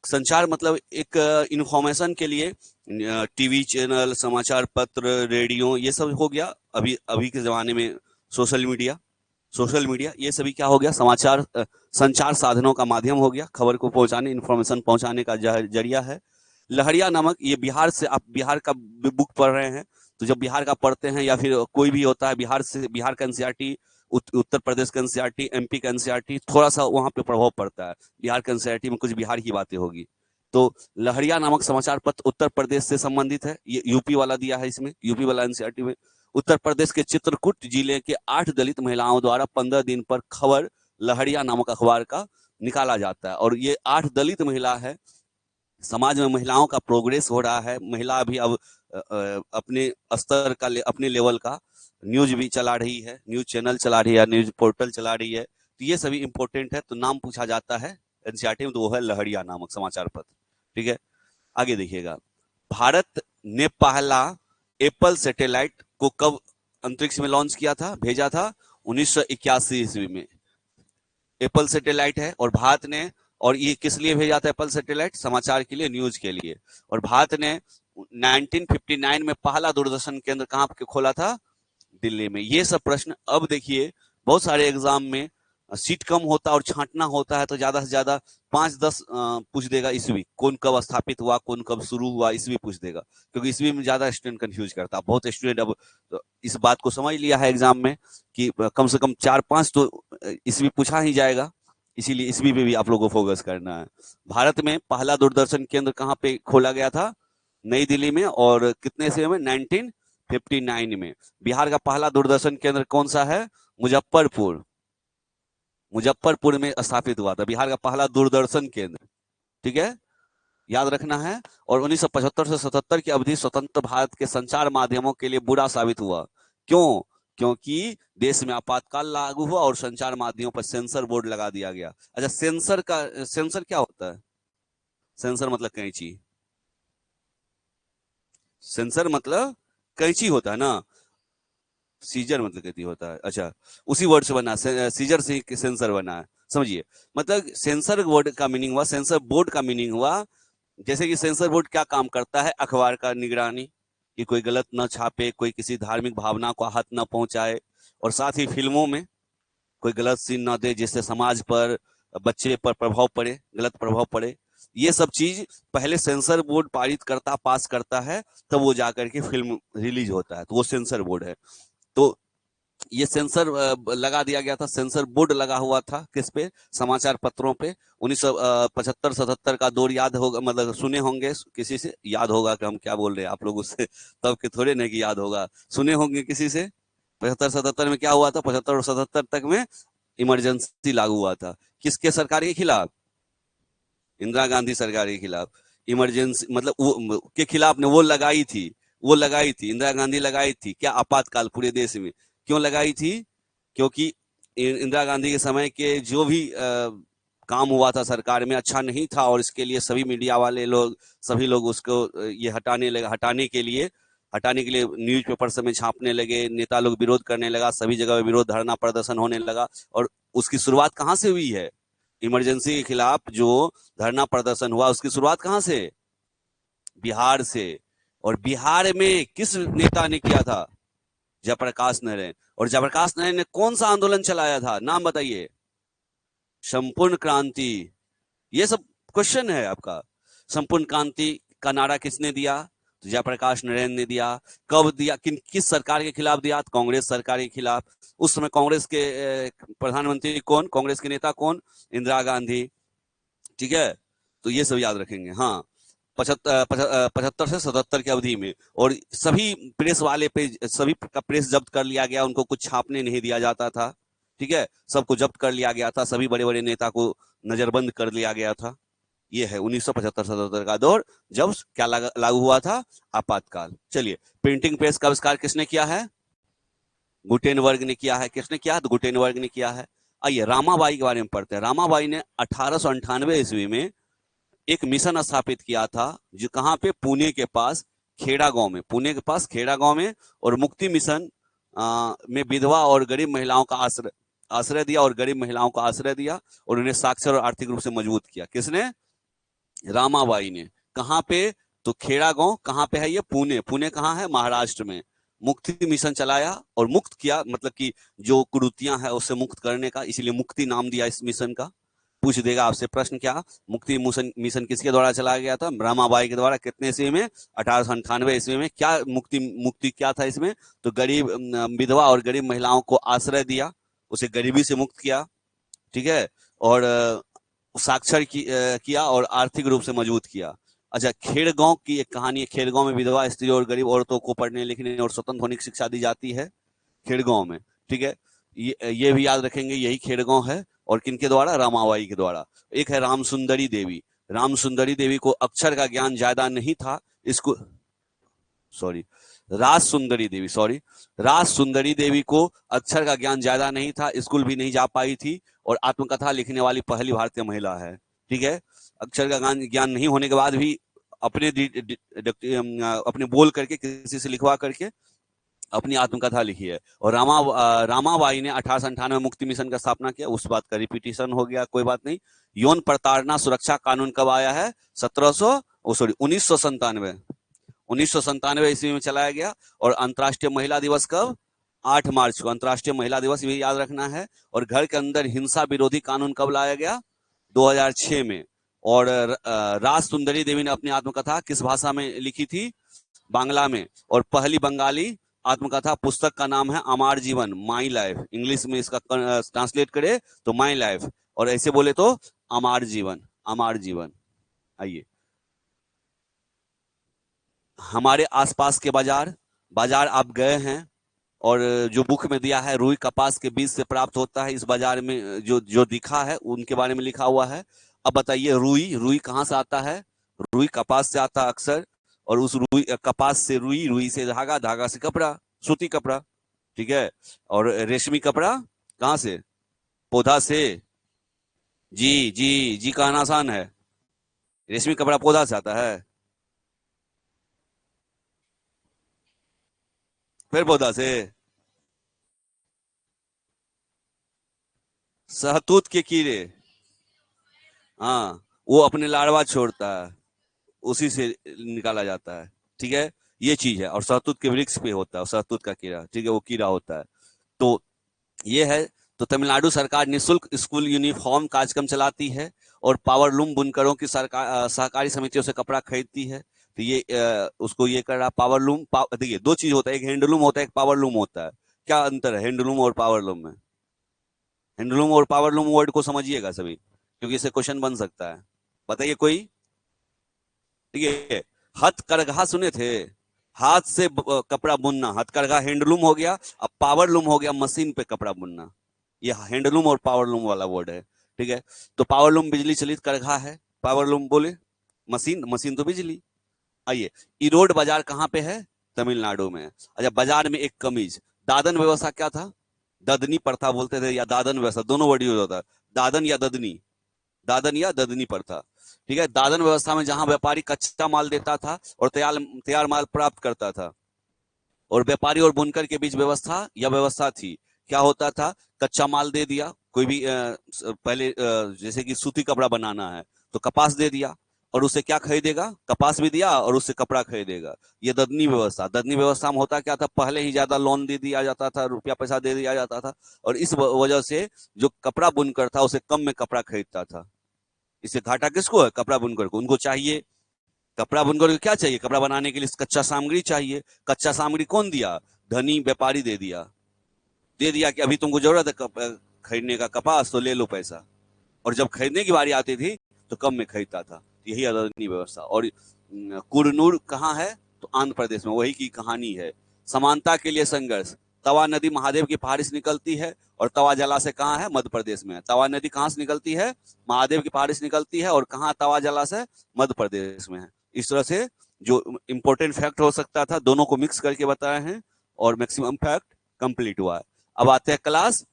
संचार मतलब एक इंफॉर्मेशन के लिए टीवी चैनल, समाचार पत्र, रेडियो, ये सब हो गया। अभी अभी के जमाने में सोशल मीडिया ये सभी क्या हो गया, समाचार संचार साधनों का माध्यम हो गया, खबर को पहुंचाने, इंफॉर्मेशन पहुंचाने का जरिया है। लहरिया नामक, ये बिहार से, आप बिहार का बुक पढ़ रहे हैं तो जब बिहार का पढ़ते हैं या फिर कोई भी होता है बिहार से, बिहार का एनसीईआरटी, उत्तर प्रदेश का एनसीईआरटी, एमपी का एनसीईआरटी, थोड़ा सा वहां पे प्रभाव पड़ता है। बिहार के एनसीईआरटी में कुछ बिहार की बातें होगी। तो लहरिया नामक समाचार पत्र उत्तर प्रदेश से संबंधित है, ये यूपी वाला दिया है इसमें, यूपी वाला एनसीईआरटी में। उत्तर प्रदेश के चित्रकूट जिले के 8 दलित महिलाओं द्वारा 15 दिन पर खबर लहरिया नामक अखबार का निकाला जाता है। और ये 8 दलित महिला है, समाज में महिलाओं का प्रोग्रेस हो रहा है। महिला भी अब अपने स्तर का, अपने लेवल का न्यूज भी चला रही है, न्यूज चैनल चला रही है, न्यूज पोर्टल चला रही है। तो ये सभी इंपॉर्टेंट है। तो नाम पूछा जाता है एनसीईआरटी में, तो वो है लहरिया नामक समाचार पत्र। ठीक है, आगे देखिएगा। भारत ने पहला एप्पल सैटेलाइट को कब अंतरिक्ष में लॉन्च किया था, भेजा था? 1981 ईस्वी में एप्पल सैटेलाइट है। और भारत ने, और ये किस लिए भेजा था एप्पल सैटेलाइट? समाचार के लिए, न्यूज के लिए। और भारत ने 1959 में पहला दूरदर्शन केंद्र कहां पे खोला था? दिल्ली में। ये सब प्रश्न अब देखिए बहुत सारे एग्जाम में सीट कम होता और छांटना होता है तो ज्यादा से ज्यादा 5-10 पूछ देगा ईस्वी, कौन कब स्थापित हुआ, कौन कब शुरू हुआ, ईस्वी पूछ देगा, क्योंकि ईस्वी में ज्यादा स्टूडेंट कंफ्यूज करता है। बहुत स्टूडेंट अब इस बात को समझ लिया है एग्जाम में कि कम से कम 4-5 तो ईस्वी पूछा ही जाएगा, इसीलिए ईस्वी पे भी आप लोगों को फोकस करना है। भारत में पहला दूरदर्शन केंद्र कहाँ पे खोला गया था? नई दिल्ली में। और कितने से में? 1959 में। बिहार का पहला दूरदर्शन केंद्र कौन सा है? मुजफ्फरपुर। मुजफ्फरपुर में स्थापित हुआ था बिहार का पहला दूरदर्शन केंद्र। ठीक है, याद रखना है। और 1975 से 77 की अवधि स्वतंत्र भारत के संचार माध्यमों के लिए बुरा साबित हुआ। क्यों? क्योंकि देश में आपातकाल लागू हुआ और संचार माध्यमों पर सेंसर बोर्ड लगा दिया गया। अच्छा, सेंसर क्या होता है? सेंसर मतलब कैंची। सेंसर मतलब कैंची होता है ना, सीजर मतलब कैंची होता है। अच्छा, उसी वर्ड से बना, सीजर से सेंसर बना है, समझिए। मतलब सेंसर बोर्ड का मीनिंग हुआ, सेंसर बोर्ड का मीनिंग हुआ, जैसे कि सेंसर बोर्ड क्या काम करता है? अखबार का निगरानी, कि कोई गलत न छापे, कोई किसी धार्मिक भावना को आहत न पहुंचाए, और साथ ही फिल्मों में कोई गलत सीन न दे जिससे समाज पर, बच्चे पर प्रभाव पड़े, गलत प्रभाव पड़े। ये सब चीज पहले सेंसर बोर्ड पारित करता, पास करता है, तब वो जाकर के फिल्म रिलीज होता है, तो वो सेंसर बोर्ड है। तो ये सेंसर लगा दिया गया था, सेंसर बोर्ड लगा हुआ था किस पे? समाचार पत्रों पे। 1975-77 का दौर याद होगा, मतलब सुने होंगे, किसी से याद होगा कि हम क्या बोल रहे हैं, आप लोग उससे तब के थोड़े नहीं कि याद होगा, सुने होंगे किसी से। 75-77 में क्या हुआ था? 75 और 77 तक में इमरजेंसी लागू हुआ था, किसके सरकार के खिलाफ? इंदिरा गांधी सरकार के खिलाफ। इमरजेंसी मतलब वो के खिलाफ ने वो लगाई थी, वो लगाई थी, इंदिरा गांधी लगाई थी क्या? आपातकाल पूरे देश में। क्यों लगाई थी? क्योंकि इंदिरा गांधी के समय के जो भी काम हुआ था सरकार में अच्छा नहीं था, और इसके लिए सभी मीडिया वाले लोग, सभी लोग उसको ये हटाने लगे, हटाने के लिए न्यूज़पेपर सब में छापने लगे, नेता लोग विरोध करने लगा, सभी जगह विरोध, धरना प्रदर्शन होने लगा। और उसकी शुरुआत कहाँ से हुई है? इमरजेंसी के खिलाफ जो धरना प्रदर्शन हुआ उसकी शुरुआत कहाँ से? बिहार से। और बिहार में किस नेता ने किया था? जयप्रकाश नारायण। और जयप्रकाश नारायण ने कौन सा आंदोलन चलाया था, नाम बताइए? संपूर्ण क्रांति, ये सब क्वेश्चन है आपका। संपूर्ण क्रांति का नारा किसने दिया? तो जयप्रकाश नारायण ने दिया। कब दिया? किस सरकार के खिलाफ दिया? तो कांग्रेस सरकार के खिलाफ। उस समय कांग्रेस के प्रधानमंत्री कौन? कांग्रेस के नेता कौन? इंदिरा गांधी। ठीक है, तो ये सब याद रखेंगे। हाँ, 75 से 77 की अवधि में, और सभी प्रेस वाले पे, सभी का प्रेस जब्त कर लिया गया, उनको कुछ छापने नहीं दिया जाता था। ठीक है, सबको जब्त कर लिया गया था, सभी बड़े बड़े नेता को नजरबंद कर लिया गया था। ये है 1975-77 का दौर, जब क्या लागू हुआ था? आपातकाल। चलिए, प्रिंटिंग प्रेस का आविष्कार किसने किया है? गुटेनबर्ग ने किया है। किसने किया है? तो गुटेनबर्ग ने किया है। आइए रामाबाई के बारे में पढ़ते हैं। रामाबाई ने 1898 ईस्वी में एक मिशन स्थापित किया था, जो कहाँ पे? पुणे के पास खेड़ा गांव में। पुणे के पास खेड़ा गांव में। और मुक्ति मिशन में विधवा और गरीब महिलाओं का आश्रय दिया, और गरीब महिलाओं का आश्रय दिया, और उन्हें साक्षर और आर्थिक रूप से मजबूत किया। किसने? रामाबाई ने। कहाँ पे? तो खेड़ा गांव। कहाँ पे है ये? पुणे। पुणे कहाँ है? महाराष्ट्र में। मुक्ति मिशन चलाया और मुक्त किया, मतलब कि जो कुरीतियां हैं उससे मुक्त करने का, इसीलिए मुक्ति नाम दिया इस मिशन का। पूछ देगा आपसे प्रश्न, क्या मुक्ति मिशन किसके द्वारा चलाया गया था? रामाबाई के द्वारा। कितने ईस्वी में? 1898 ईस्वी में। क्या मुक्ति क्या था इसमें? तो गरीब विधवा और गरीब महिलाओं को आश्रय दिया, उसे गरीबी से मुक्त किया। ठीक है, और साक्षर किया और आर्थिक रूप से मजबूत किया। अच्छा, खेड़गांव की एक कहानी है। खेड़गांव में विधवा स्त्री और गरीब औरतों को पढ़ने लिखने और स्वतंत्र होने की शिक्षा दी जाती है खेड़गांव में। ठीक है, ये भी याद रखेंगे, यही खेड़गांव है। और किनके द्वारा? रामाबाई के द्वारा। एक है रामसुंदरी देवी। रामसुंदरी देवी को अक्षर का ज्ञान ज्यादा नहीं था, इसको राज सुंदरी देवी को अक्षर का ज्ञान ज्यादा नहीं था, स्कूल भी नहीं जा पाई थी, और आत्मकथा लिखने वाली पहली भारतीय महिला है। ठीक है, अक्षर का ज्ञान नहीं होने के बाद भी अपने बोल करके, किसी से लिखवा करके अपनी आत्मकथा लिखी है। और रामाबाई ने 1898 मुक्ति मिशन का स्थापना किया। उस बात का रिपीटिशन हो गया, कोई बात नहीं। यौन प्रताड़ना सुरक्षा कानून कब आया है? 1997 ईस्वी में चलाया गया। और अंतर्राष्ट्रीय महिला दिवस कब? 8 मार्च को अंतर्राष्ट्रीय महिला दिवस, भी याद रखना है। और घर के अंदर हिंसा विरोधी कानून कब लाया गया? 2006 में। और राज सुंदरी देवी ने अपनी आत्मकथा किस भाषा में लिखी थी? बांग्ला में। और पहली बंगाली आत्मकथा पुस्तक का नाम है अमर जीवन, माई लाइफ। इंग्लिश में इसका ट्रांसलेट करे तो माई लाइफ, और ऐसे बोले तो अमर जीवन, अमर जीवन। आइए, हमारे आसपास के बाजार आप गए हैं, और जो बुक में दिया है, रुई कपास के बीज से प्राप्त होता है। इस बाजार में जो दिखा है उनके बारे में लिखा हुआ है। अब बताइए, रुई कहाँ से आता है? रुई कपास से आता है अक्सर। और उस रुई कपास से रुई से धागा, धागा से कपड़ा, सूती कपड़ा। ठीक है, और रेशमी कपड़ा कहाँ से? पौधा से। जी जी जी, कहना आसान है। रेशमी कपड़ा पौधा से आता है, फिर पौधा से। शहतूत के कीड़े, हाँ, वो अपने लार्वा छोड़ता है, उसी से निकाला जाता है। ठीक है, ये चीज है। और शहतूत के वृक्ष पे होता है शहतूत का कीड़ा। ठीक है, वो कीड़ा होता है। तो ये है। तो तमिलनाडु सरकार निःशुल्क स्कूल यूनिफॉर्म कार्यक्रम चलाती है, और पावरलूम बुनकरों की सरकार सहकारी समितियों से कपड़ा खरीदती है। तो ये उसको ये कर रहा पावरलूम। देखिए, दो चीज होता है, एक हैंडलूम होता है, एक पावरलूम होता है। क्या अंतर है हैंडलूम और पावरलूम में? हैंडलूम और पावरलूम वर्ड को समझिएगा सभी, क्योंकि इससे क्वेश्चन बन सकता है। बताइए कोई। ठीक है, हथकरघा सुने थे? हाथ से कपड़ा बुनना, हथकरघा हैंडलूम हो गया। अब पावरलूम हो गया मशीन पे कपड़ा बुनना। ये हैंडलूम और पावरलूम वाला वर्ड है। ठीक है, तो पावरलूम बिजली चलित करघा है, पावरलूम बोले मशीन, मशीन तो बिजली। आइए, इरोड बाजार कहाँ पे है? तमिलनाडु में। अच्छा, बाजार में एक कमीज, दादन व्यवस्था क्या था? ददनी प्रथा बोलते थे, या दादन व्यवस्था, दोनों वर्ड यूज होता है। दादन या ददनी, दादन या ददनी प्रथा। ठीक है, दादन व्यवस्था में जहां व्यापारी कच्चा माल देता था और तैयार माल प्राप्त करता था, और व्यापारी और बुनकर के बीच व्यवस्था थी। क्या होता था? कच्चा माल दे दिया, कोई भी पहले जैसे कि सूती कपड़ा बनाना है तो कपास दे दिया, और उससे क्या खरीदेगा, कपास भी दिया और उससे कपड़ा खरीदेगा। ये ददनी व्यवस्था, ददनी व्यवस्था में होता क्या था, पहले ही ज्यादा लोन दे दिया जाता था, रुपया पैसा दे दिया जाता था, और इस वजह से जो कपड़ा बुनकर था उसे कम में कपड़ा खरीदता था। इससे घाटा किसको है, कपड़ा बुनकर को। उनको चाहिए कपड़ा बुनकर को, क्या चाहिए, कपड़ा बनाने के लिए कच्चा सामग्री चाहिए। कच्चा सामग्री कौन दिया, धनी व्यापारी दे दिया कि अभी तुमको जरूरत है खरीदने का कपास, तो ले लो पैसा। और जब खरीदने की बारी आती थी तो कम में खरीदता था। यही अदनी व्यवस्था। और कुरनूर कहाँ है, तो आंध्र प्रदेश में, वही की कहानी है। समानता के लिए संघर्ष। तवा नदी महादेव की पहाड़ी से निकलती है, और तवा जलाशय कहाँ है, मध्य प्रदेश में है। तवा नदी कहाँ से निकलती है, महादेव की पहाड़ी से निकलती है, और कहाँ तवा जलाशय, मध्य प्रदेश में है। इस तरह से जो इंपॉर्टेंट फैक्ट हो सकता था दोनों को मिक्स करके बताए हैं, और मैक्सिमम फैक्ट कंप्लीट हुआ है। अब आते हैं क्लास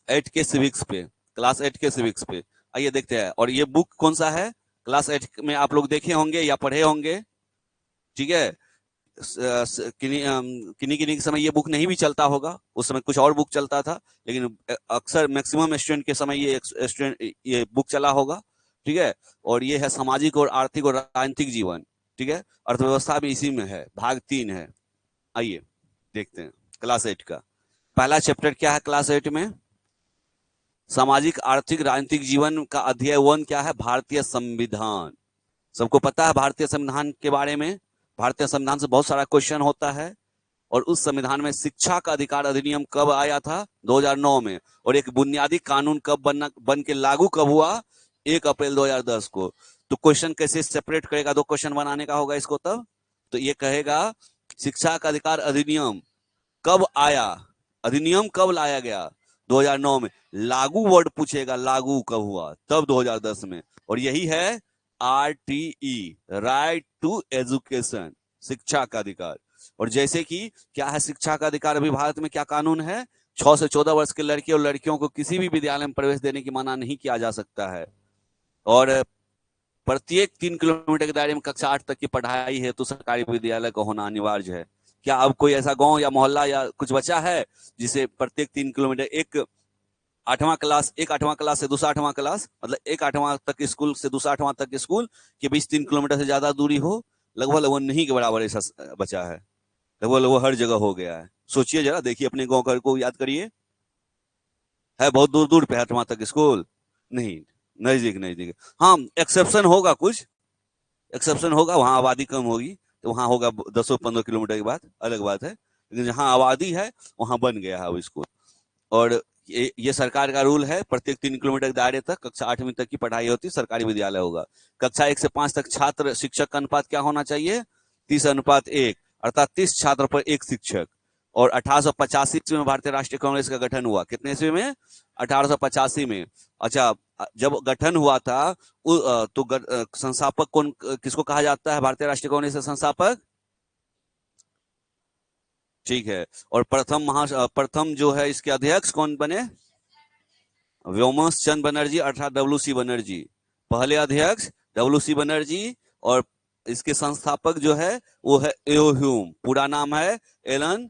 8 के सिविक्स पे। क्लास 8 के सिविक्स पे आइए देखते हैं। और ये बुक कौन सा है, क्लास 8 में आप लोग देखे होंगे या पढ़े होंगे, ठीक है। किन्हीं किन्हीं के समय ये बुक नहीं भी चलता होगा, उस समय कुछ और बुक चलता था, लेकिन अक्सर मैक्सिमम स्टूडेंट के समय ये बुक चला होगा, ठीक है। और ये है सामाजिक और आर्थिक और राजनीतिक जीवन, ठीक है। अर्थव्यवस्था भी इसी में है, भाग 3 है। आइए देखते हैं क्लास 8 का पहला चैप्टर क्या है। क्लास 8 में सामाजिक आर्थिक राजनीतिक जीवन का अध्याय 1 क्या है, भारतीय संविधान। सबको पता है भारतीय संविधान के बारे में। भारतीय संविधान से बहुत सारा क्वेश्चन होता है। और उस संविधान में शिक्षा का अधिकार अधिनियम कब आया था, 2009 में। और एक बुनियादी कानून कब बन के लागू कब हुआ, 1 अप्रैल 2010 को। तो क्वेश्चन कैसे सेपरेट करेगा, 2 क्वेश्चन बनाने का होगा इसको तब। तो ये कहेगा शिक्षा का अधिकार अधिनियम कब आया, अधिनियम कब लाया गया, 2009 में। लागू वर्ड पूछेगा, लागू कब हुआ, तब 2010 में। और यही है RTE, राइट टू एजुकेशन, शिक्षा का अधिकार। और जैसे कि क्या है शिक्षा का अधिकार, अभी भारत में क्या कानून है, 6 से 14 वर्ष के लड़के और लड़कियों को किसी भी विद्यालय में प्रवेश देने की मना नहीं किया जा सकता है। और प्रत्येक 3 किलोमीटर के दायरे में कक्षा 8 तक की पढ़ाई है तो सरकारी विद्यालय का होना अनिवार्य है। क्या अब कोई ऐसा गांव या मोहल्ला या कुछ बचा है जिसे प्रत्येक 3 किलोमीटर एक 8वां क्लास से दूसरा 8वां क्लास, मतलब एक 8वां तक स्कूल से दूसरा 8वां तक स्कूल के बीच 3 किलोमीटर से ज्यादा दूरी हो, लगभग नहीं के बराबर ऐसा बचा है। लगभग हर जगह हो गया है। सोचिए जरा, देखिए अपने गांव घर को याद करिए, है बहुत दूर दूर पे 8वां तक स्कूल नहीं, नजदीक नजदीक। हाँ एक्सेप्शन होगा, कुछ एक्सेप्शन होगा, वहां आबादी कम होगी तो वहां होगा 10-15 किलोमीटर की बात अलग बात है, लेकिन जहां आबादी है वहां बन गया है वो स्कूल। और ये सरकार का रूल है, प्रत्येक 3 किलोमीटर दायरे तक कक्षा 8वीं तक की पढ़ाई होती, सरकारी विद्यालय होगा। कक्षा 1 से 5 तक छात्र शिक्षक का अनुपात क्या होना चाहिए, 30:1, अर्थात 30 छात्र पर 1 शिक्षक। और 1885 में भारतीय राष्ट्रीय कांग्रेस का गठन हुआ, कितने ईस्वी में, 1885 में। अच्छा, जब गठन हुआ था तो संस्थापक कौन, किसको कहा जाता है भारतीय राष्ट्रीय कांग्रेस का संस्थापक, ठीक है। और प्रथम जो है इसके अध्यक्ष कौन बने, व्योमेश चंद्र बनर्जी अर्थात WC बनर्जी, पहले अध्यक्ष WC बनर्जी। और इसके संस्थापक जो है वो है एओ ह्यूम, पूरा नाम है एलन,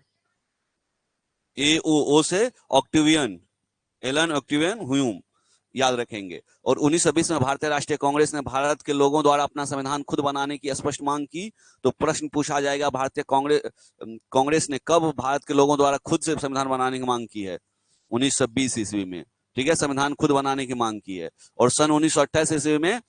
AOO से ऑक्टिवियन, एलन ऑक्टिवियन ह्यूम, याद रखेंगे। और 1920 में भारतीय राष्ट्रीय कांग्रेस ने भारत के लोगों द्वारा अपना संविधान खुद बनाने की स्पष्ट मांग की। तो प्रश्न पूछा जाएगा, भारतीय कांग्रेस ने कब भारत के लोगों द्वारा खुद से संविधान बनाने की मांग की है, 1920 ईस्वी में, ठीक है, संविधान खुद बनाने की मांग की है। और सन 1928 ईस्वी में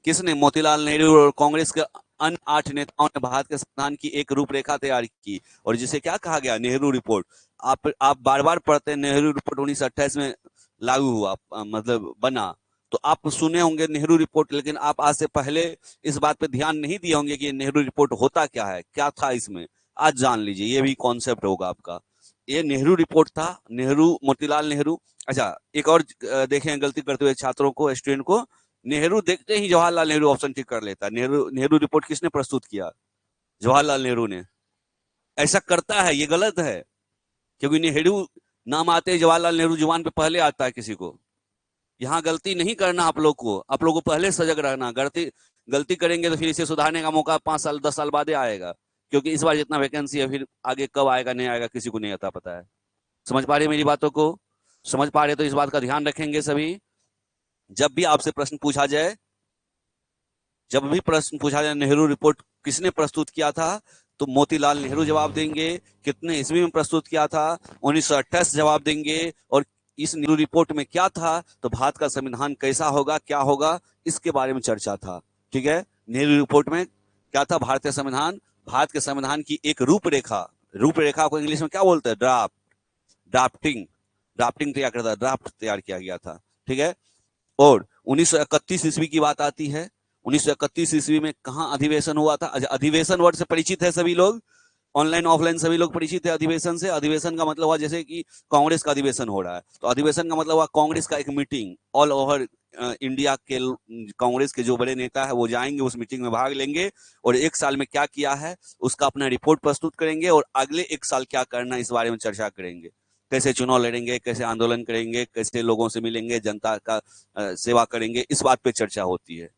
किसने, मोतीलाल नेहरू और कांग्रेस के अन्य 8 नेताओं ने भारत के संविधान की एक रूपरेखा तैयार की, और जिसे क्या कहा गया, नेहरू रिपोर्ट। आप बार बार पढ़ते हैं नेहरू रिपोर्ट 1928 में लागू हुआ, मतलब बना। तो आप सुने होंगे नेहरू रिपोर्ट, लेकिन आप आज से पहले इस बात पे ध्यान नहीं दिए होंगे कि नेहरू रिपोर्ट होता क्या है, क्या था इसमें। आज जान लीजिए, ये भी कॉन्सेप्ट होगा आपका। ये नेहरू रिपोर्ट था, नेहरू, मोतीलाल नेहरू। अच्छा, एक और देखें गलती करते हुए छात्रों को, स्टूडेंट को, नेहरू देखते ही जवाहरलाल नेहरू ऑप्शन टिक कर लेता। नेहरू रिपोर्ट किसने प्रस्तुत किया, जवाहरलाल नेहरू ने। ऐसा करता है, ये गलत है, क्योंकि नेहरू नाम आते ही जवाहरलाल नेहरू जुबान पे पहले आता है किसी को। यहाँ गलती नहीं करना आप लोग को, आप लोग को पहले सजग रहना। गलती करेंगे तो फिर इसे सुधारने का मौका 5 साल 10 साल बाद आएगा, क्योंकि इस बार जितना वैकेंसी है, फिर आगे कब आएगा नहीं आएगा किसी को नहीं आता पता है। समझ पा रहे मेरी बातों को, समझ पा रहे तो इस बात का ध्यान रखेंगे सभी। जब भी आपसे प्रश्न पूछा जाए, जब भी प्रश्न पूछा जाए नेहरू रिपोर्ट किसने प्रस्तुत किया था, तो मोतीलाल नेहरू जवाब देंगे। कितने ईस्वी में प्रस्तुत किया था, 1928 जवाब देंगे। और इस नेहरू रिपोर्ट में क्या था, तो भारत का संविधान कैसा होगा, क्या होगा, इसके बारे में चर्चा था। ठीक है, नेहरू रिपोर्ट में क्या था, भारतीय संविधान, भारत के संविधान की एक रूपरेखा, रूपरेखा को इंग्लिश में क्या बोलते हैं, ड्राफ्ट, ड्राफ्टिंग तैयार करता, ड्राफ्ट तैयार किया गया था। ठीक है, और 1931 ईस्वी की बात आती है। 1931 ईस्वी में कहां अधिवेशन हुआ था? अधिवेशन वर्ड से परिचित है सभी लोग, ऑनलाइन ऑफलाइन सभी लोग परिचित है अधिवेशन से। अधिवेशन का मतलब हुआ जैसे कि कांग्रेस का अधिवेशन हो रहा है, तो अधिवेशन का मतलब हुआ कांग्रेस का एक मीटिंग, ऑल ओवर इंडिया के कांग्रेस के जो बड़े नेता है वो जाएंगे, उस मीटिंग में भाग लेंगे और एक साल में क्या किया है उसका अपना रिपोर्ट प्रस्तुत करेंगे और अगले एक साल क्या करना है इस बारे में चर्चा करेंगे। कैसे चुनाव लड़ेंगे, कैसे आंदोलन करेंगे, कैसे लोगों से मिलेंगे, जनता का सेवा करेंगे, इस बात पे चर्चा होती है।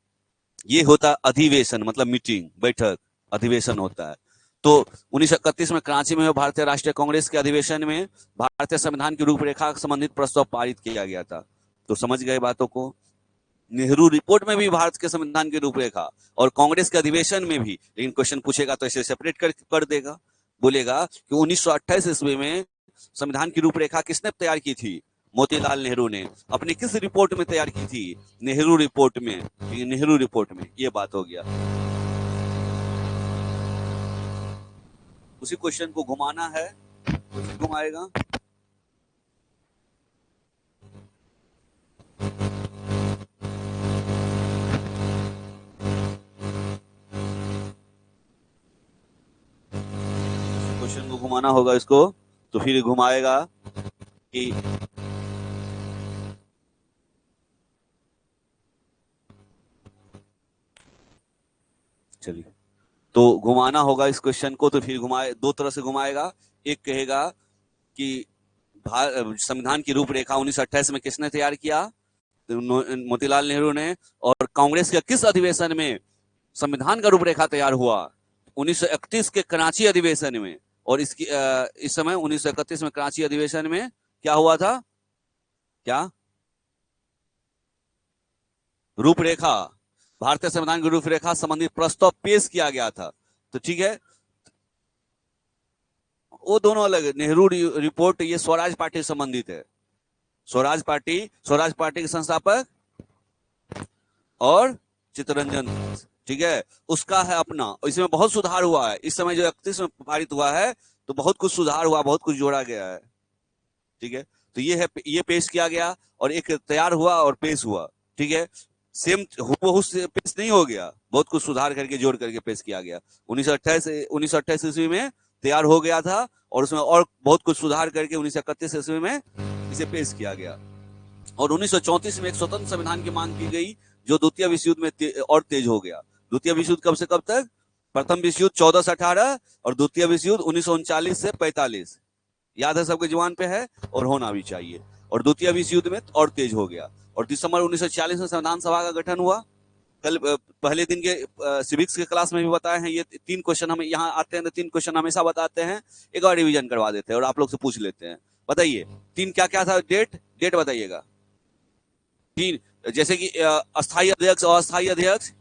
ये होता अधिवेशन, मतलब मीटिंग, बैठक, अधिवेशन होता है। तो 1931 में कराची में भारतीय राष्ट्रीय कांग्रेस के अधिवेशन में भारतीय संविधान की रूपरेखा संबंधित प्रस्ताव पारित किया गया था। तो समझ गए बातों को। नेहरू रिपोर्ट में भी भारत के संविधान की रूपरेखा और कांग्रेस के अधिवेशन में भी, लेकिन क्वेश्चन पूछेगा तो इसे सेपरेट कर देगा, बोलेगा कि 1928 ईस्वी में संविधान की रूपरेखा किसने तैयार की थी, मोतीलाल नेहरू ने। अपनी किस रिपोर्ट में तैयार की थी, नेहरू रिपोर्ट में। नेहरू रिपोर्ट में, ये बात हो गया। उसी क्वेश्चन को घुमाना है, घुमाएगा। क्वेश्चन को घुमाना होगा इसको, तो फिर घुमाएगा कि चलिए, तो घुमाना होगा इस क्वेश्चन को, तो फिर घुमाए, दो तरह से घुमाएगा। एक कहेगा कि संविधान की रूपरेखा 1928 में किसने तैयार किया, तो मोतीलाल नेहरू ने। और कांग्रेस के किस अधिवेशन में संविधान का रूपरेखा तैयार हुआ, 1931 के कराची अधिवेशन में। और इसकी इस समय 1931 में कराची अधिवेशन में क्या हुआ था, क्या रूपरेखा, भारतीय संविधान की रूपरेखा संबंधित प्रस्ताव पेश किया गया था। तो ठीक है, वो दोनों अलग। नेहरू रिपोर्ट ये स्वराज पार्टी संबंधित है, स्वराज पार्टी के संस्थापक और चित्तरंजन, ठीक है, उसका है अपना। इसमें बहुत सुधार हुआ है, इस समय जो 31 में पारित हुआ है तो बहुत कुछ सुधार हुआ, बहुत कुछ जोड़ा गया है। ठीक है, तो ये है, ये पेश किया गया और एक तैयार हुआ और पेश हुआ। ठीक है, सेम हूबहू पेश नहीं हो गया, बहुत कुछ सुधार करके जोड़ करके पेश किया गया। 1928 ईस्वी में तैयार हो गया था और उसमें और बहुत कुछ सुधार करके 1931 ईस्वी में इसे पेश किया गया। और 1934 में एक स्वतंत्र संविधान की मांग की गई, जो द्वितीय विश्व युद्ध में और तेज हो गया। द्वितीय विश्व युद्ध कब से कब तक, प्रथम विश्व युद्ध 14 से 18 और द्वितीय विश्व युद्ध 1939 से 45। याद है, सबके जुबान पे है और होना भी चाहिए। और द्वितीय विश्व युद्ध में और तेज हो गया। और दिसंबर 1946 में संविधान सभा का गठन हुआ। कल पहले दिन के सिविक्स के क्लास में भी बताए हैं, ये 3 क्वेश्चन हमें यहाँ आते हैं, तो 3 क्वेश्चन हमेशा बताते हैं, एक बार रिवीजन करवा देते हैं और आप लोग से पूछ लेते हैं। बताइए 3 क्या क्या था, डेट बताइएगा। 3 जैसे कि अस्थायी अध्यक्ष और अस्थायी अध्यक्ष,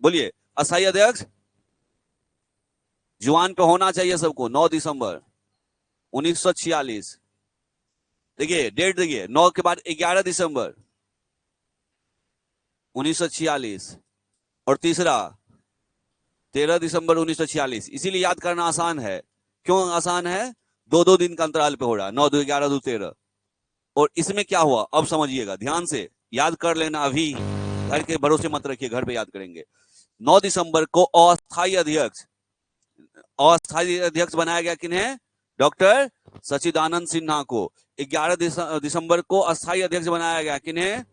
बोलिए। अस्थायी अध्यक्ष जुबान पे होना चाहिए सबको, 9 दिसंबर 1946। देखिए डेट, देखिए 9 के बाद 11 दिसंबर 1946 और तीसरा 13 दिसंबर 1946। इसीलिए याद करना आसान है। क्यों आसान है, 2-2 दिन का अंतराल पे हो रहा है, 9 2 11 2 13। और इसमें क्या हुआ अब समझिएगा ध्यान से, याद कर लेना, अभी घर के भरोसे मत रखिए, घर पे याद करेंगे। 9 दिसंबर को अस्थायी अध्यक्ष बनाया गया किन्हें, डॉक्टर सच्चिदानंद सिन्हा को। 11 दिसंबर को अस्थायी अध्यक्ष बनाया गया किन्हें,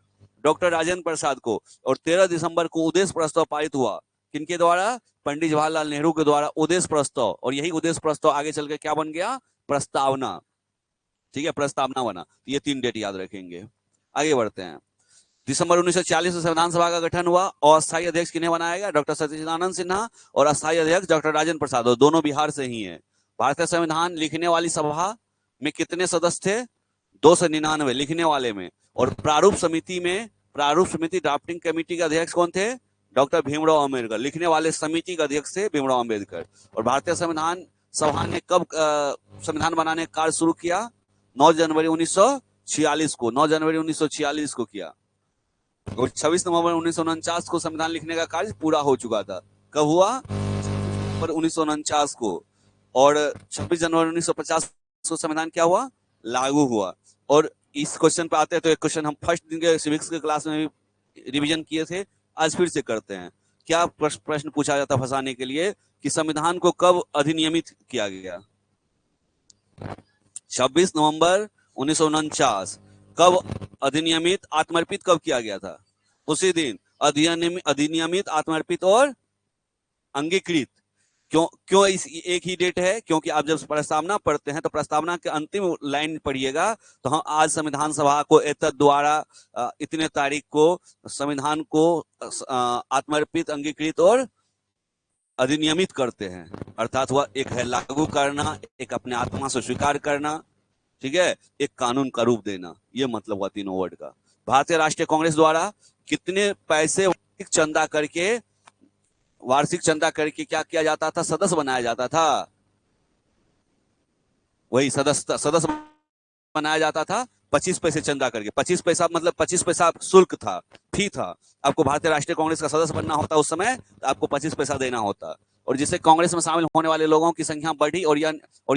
डॉक्टर राजेंद्र प्रसाद को। और 13 दिसंबर को उद्देश्य प्रस्ताव पारित हुआ, किनके द्वारा, पंडित जवाहरलाल नेहरू के द्वारा उद्देश्य प्रस्ताव। और यही उद्देश्य प्रस्ताव आगे चल के क्या बन गया, प्रस्तावना। ठीक है, प्रस्तावना बना। ये 3 डेट याद रखेंगे। आगे बढ़ते हैं। दिसंबर 1940 में संविधान सभा का गठन हुआ और अस्थायी अध्यक्ष किन्हें बनाया गया, डॉक्टर सच्चिदानंद सिन्हा। और अस्थायी अध्यक्ष डॉक्टर राजेंद्र प्रसाद, और दोनों बिहार से ही हैं। भारतीय संविधान लिखने वाली सभा में कितने सदस्य थे, 299 लिखने वाले में। और प्रारूप समिति ड्राफ्टिंग कमेटी के अध्यक्ष कौन थे, डॉक्टर भीमराव अम्बेडकर, लिखने वाले समिति के अध्यक्ष थे भीमराव अम्बेडकर। और भारतीय संविधान सभा ने कब संविधान बनाने का कार्य शुरू किया? 9 जनवरी 1946 को, 9 जनवरी 1946 को किया। और 26 नवंबर 1949 को संविधान लिखने का कार्य पूरा हो चुका था। कब हुआ? 1949 को। और 26 जनवरी 1950 को संविधान क्या हुआ? लागू हुआ। और इस क्वेश्चन पे आते हैं तो एक क्वेश्चन हम फर्स्ट दिन के सिविक्स के क्लास में भी रिवीजन किए थे, आज फिर से करते हैं। क्या प्रश्न पूछा जाता फंसाने के लिए कि संविधान को कब अधिनियमित किया गया? 26 नवंबर 1949। कब अधिनियमित आत्मर्पित कब किया गया था? उसी दिन अधिनियमित आत्मर्पित और अंगीकृत। क्यों इस एक ही डेट है? क्योंकि आप जब प्रस्तावना पढ़ते हैं तो प्रस्तावना के अंतिम लाइन पढ़िएगा तो हम आज संविधान सभा को एतद द्वारा इतने तारीख को संविधान को आत्मर्पित, अंगीकृत और अधिनियमित करते हैं। अर्थात वह एक है लागू करना, एक अपने आत्मा से स्वीकार करना, ठीक है, एक कानून का रूप देना। ये मतलब हुआ तीनों वर्ड का। भारतीय राष्ट्रीय कांग्रेस द्वारा कितने पैसे वार्षिक चंदा करके क्या किया जाता था? सदस्य बनाया जाता था। वही सदस्य बनाया जाता था 25 पैसे चंदा करके। 25 पैसा मतलब 25 पैसा शुल्क था, फी था। आपको भारतीय राष्ट्रीय कांग्रेस का सदस्य बनना होता उस समय तो आपको 25 पैसा देना होता। और जिससे कांग्रेस में शामिल होने वाले लोगों की संख्या बढ़ी और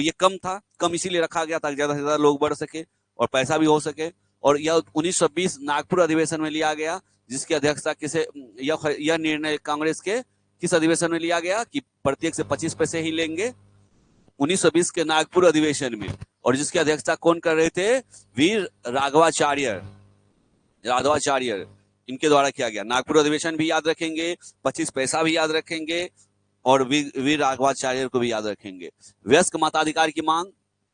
ये कम था। कम इसीलिए रखा गया ताकि ज्यादा से ज्यादा लोग बढ़ सके और पैसा भी हो सके। और यह 1920 नागपुर अधिवेशन में लिया गया, जिसकी अध्यक्षता यह निर्णय कांग्रेस के किस अधिवेशन में लिया गया कि प्रत्येक से 25 पैसे ही लेंगे? 1920 के नागपुर अधिवेशन में। और जिसकी अध्यक्षता कौन कर रहे थे? वीर राघवाचार्य इनके द्वारा किया गया। नागपुर अधिवेशन भी याद रखेंगे, 25 पैसा भी याद रखेंगे और वीर राघवाचार्य को भी याद रखेंगे। वयस्क मताधिकार की मांग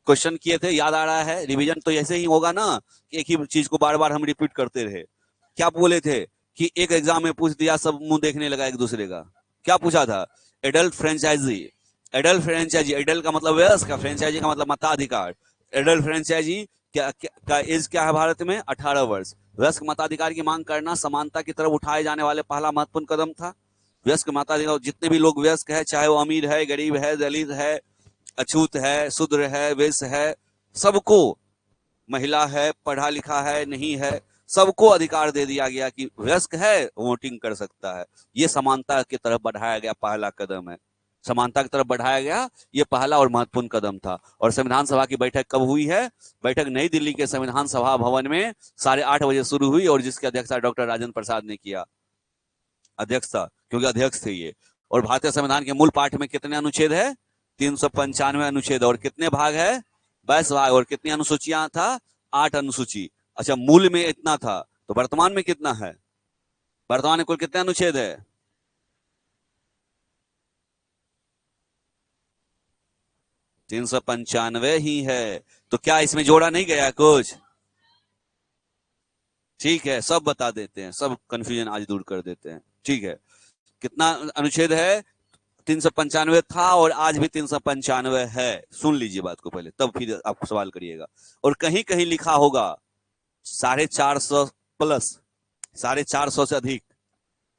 क्वेश्चन किए थे, याद आ रहा है? रिवीजन तो ऐसे ही होगा ना कि एक ही चीज को बार बार हम रिपीट करते रहे। क्या बोले थे कि एक एग्जाम में पूछ दिया, सब मुंह देखने लगा एक दूसरे का। क्या पूछा था? Adult franchise. एडल्ट का मतलब वयस्क, फ्रेंचाइजी का मतलब मताधिकार। एडल्ट फ्रेंचाइजी का एज क्या है भारत में? 18 वर्ष। वयस्क मताधिकार की मांग करना समानता की तरफ उठाए जाने वाले पहला महत्वपूर्ण कदम था। वयस्क मताधिकार, जितने भी लोग वयस्क है, चाहे वो अमीर है, गरीब है, दलित है, अछूत है, शूद्र है, वैश्य है, सबको, महिला है, पढ़ा लिखा है, नहीं है, सबको अधिकार दे दिया गया कि वयस्क है वोटिंग कर सकता है। ये समानता की तरफ बढ़ाया गया पहला कदम है। समानता की तरफ बढ़ाया गया, ये पहला और महत्वपूर्ण कदम था। और संविधान सभा की बैठक कब हुई है? बैठक नई दिल्ली के संविधान सभा भवन में 8:30 बजे शुरू हुई और जिसकी अध्यक्षता डॉक्टर राजेंद्र प्रसाद ने किया। अध्यक्षता, क्योंकि अध्यक्ष थे ये। और भारतीय संविधान के मूल पाठ में कितने अनुच्छेद है? 395 अनुच्छेद। और कितने भाग है? 22 भाग। और कितनी अनुसूचियां था? 8 अनुसूची। अच्छा, मूल में इतना था तो वर्तमान में कितना है? वर्तमान में कुल कितने अनुच्छेद है? 395 ही है। तो क्या इसमें जोड़ा नहीं गया कुछ? ठीक है, सब बता देते हैं, सब कंफ्यूजन आज दूर कर देते हैं। ठीक है, कितना अनुच्छेद है? 395 था और आज भी 395 है। सुन लीजिए बात को पहले, तब फिर आप सवाल करिएगा। और कहीं कहीं लिखा होगा 450 प्लस, 450 से अधिक,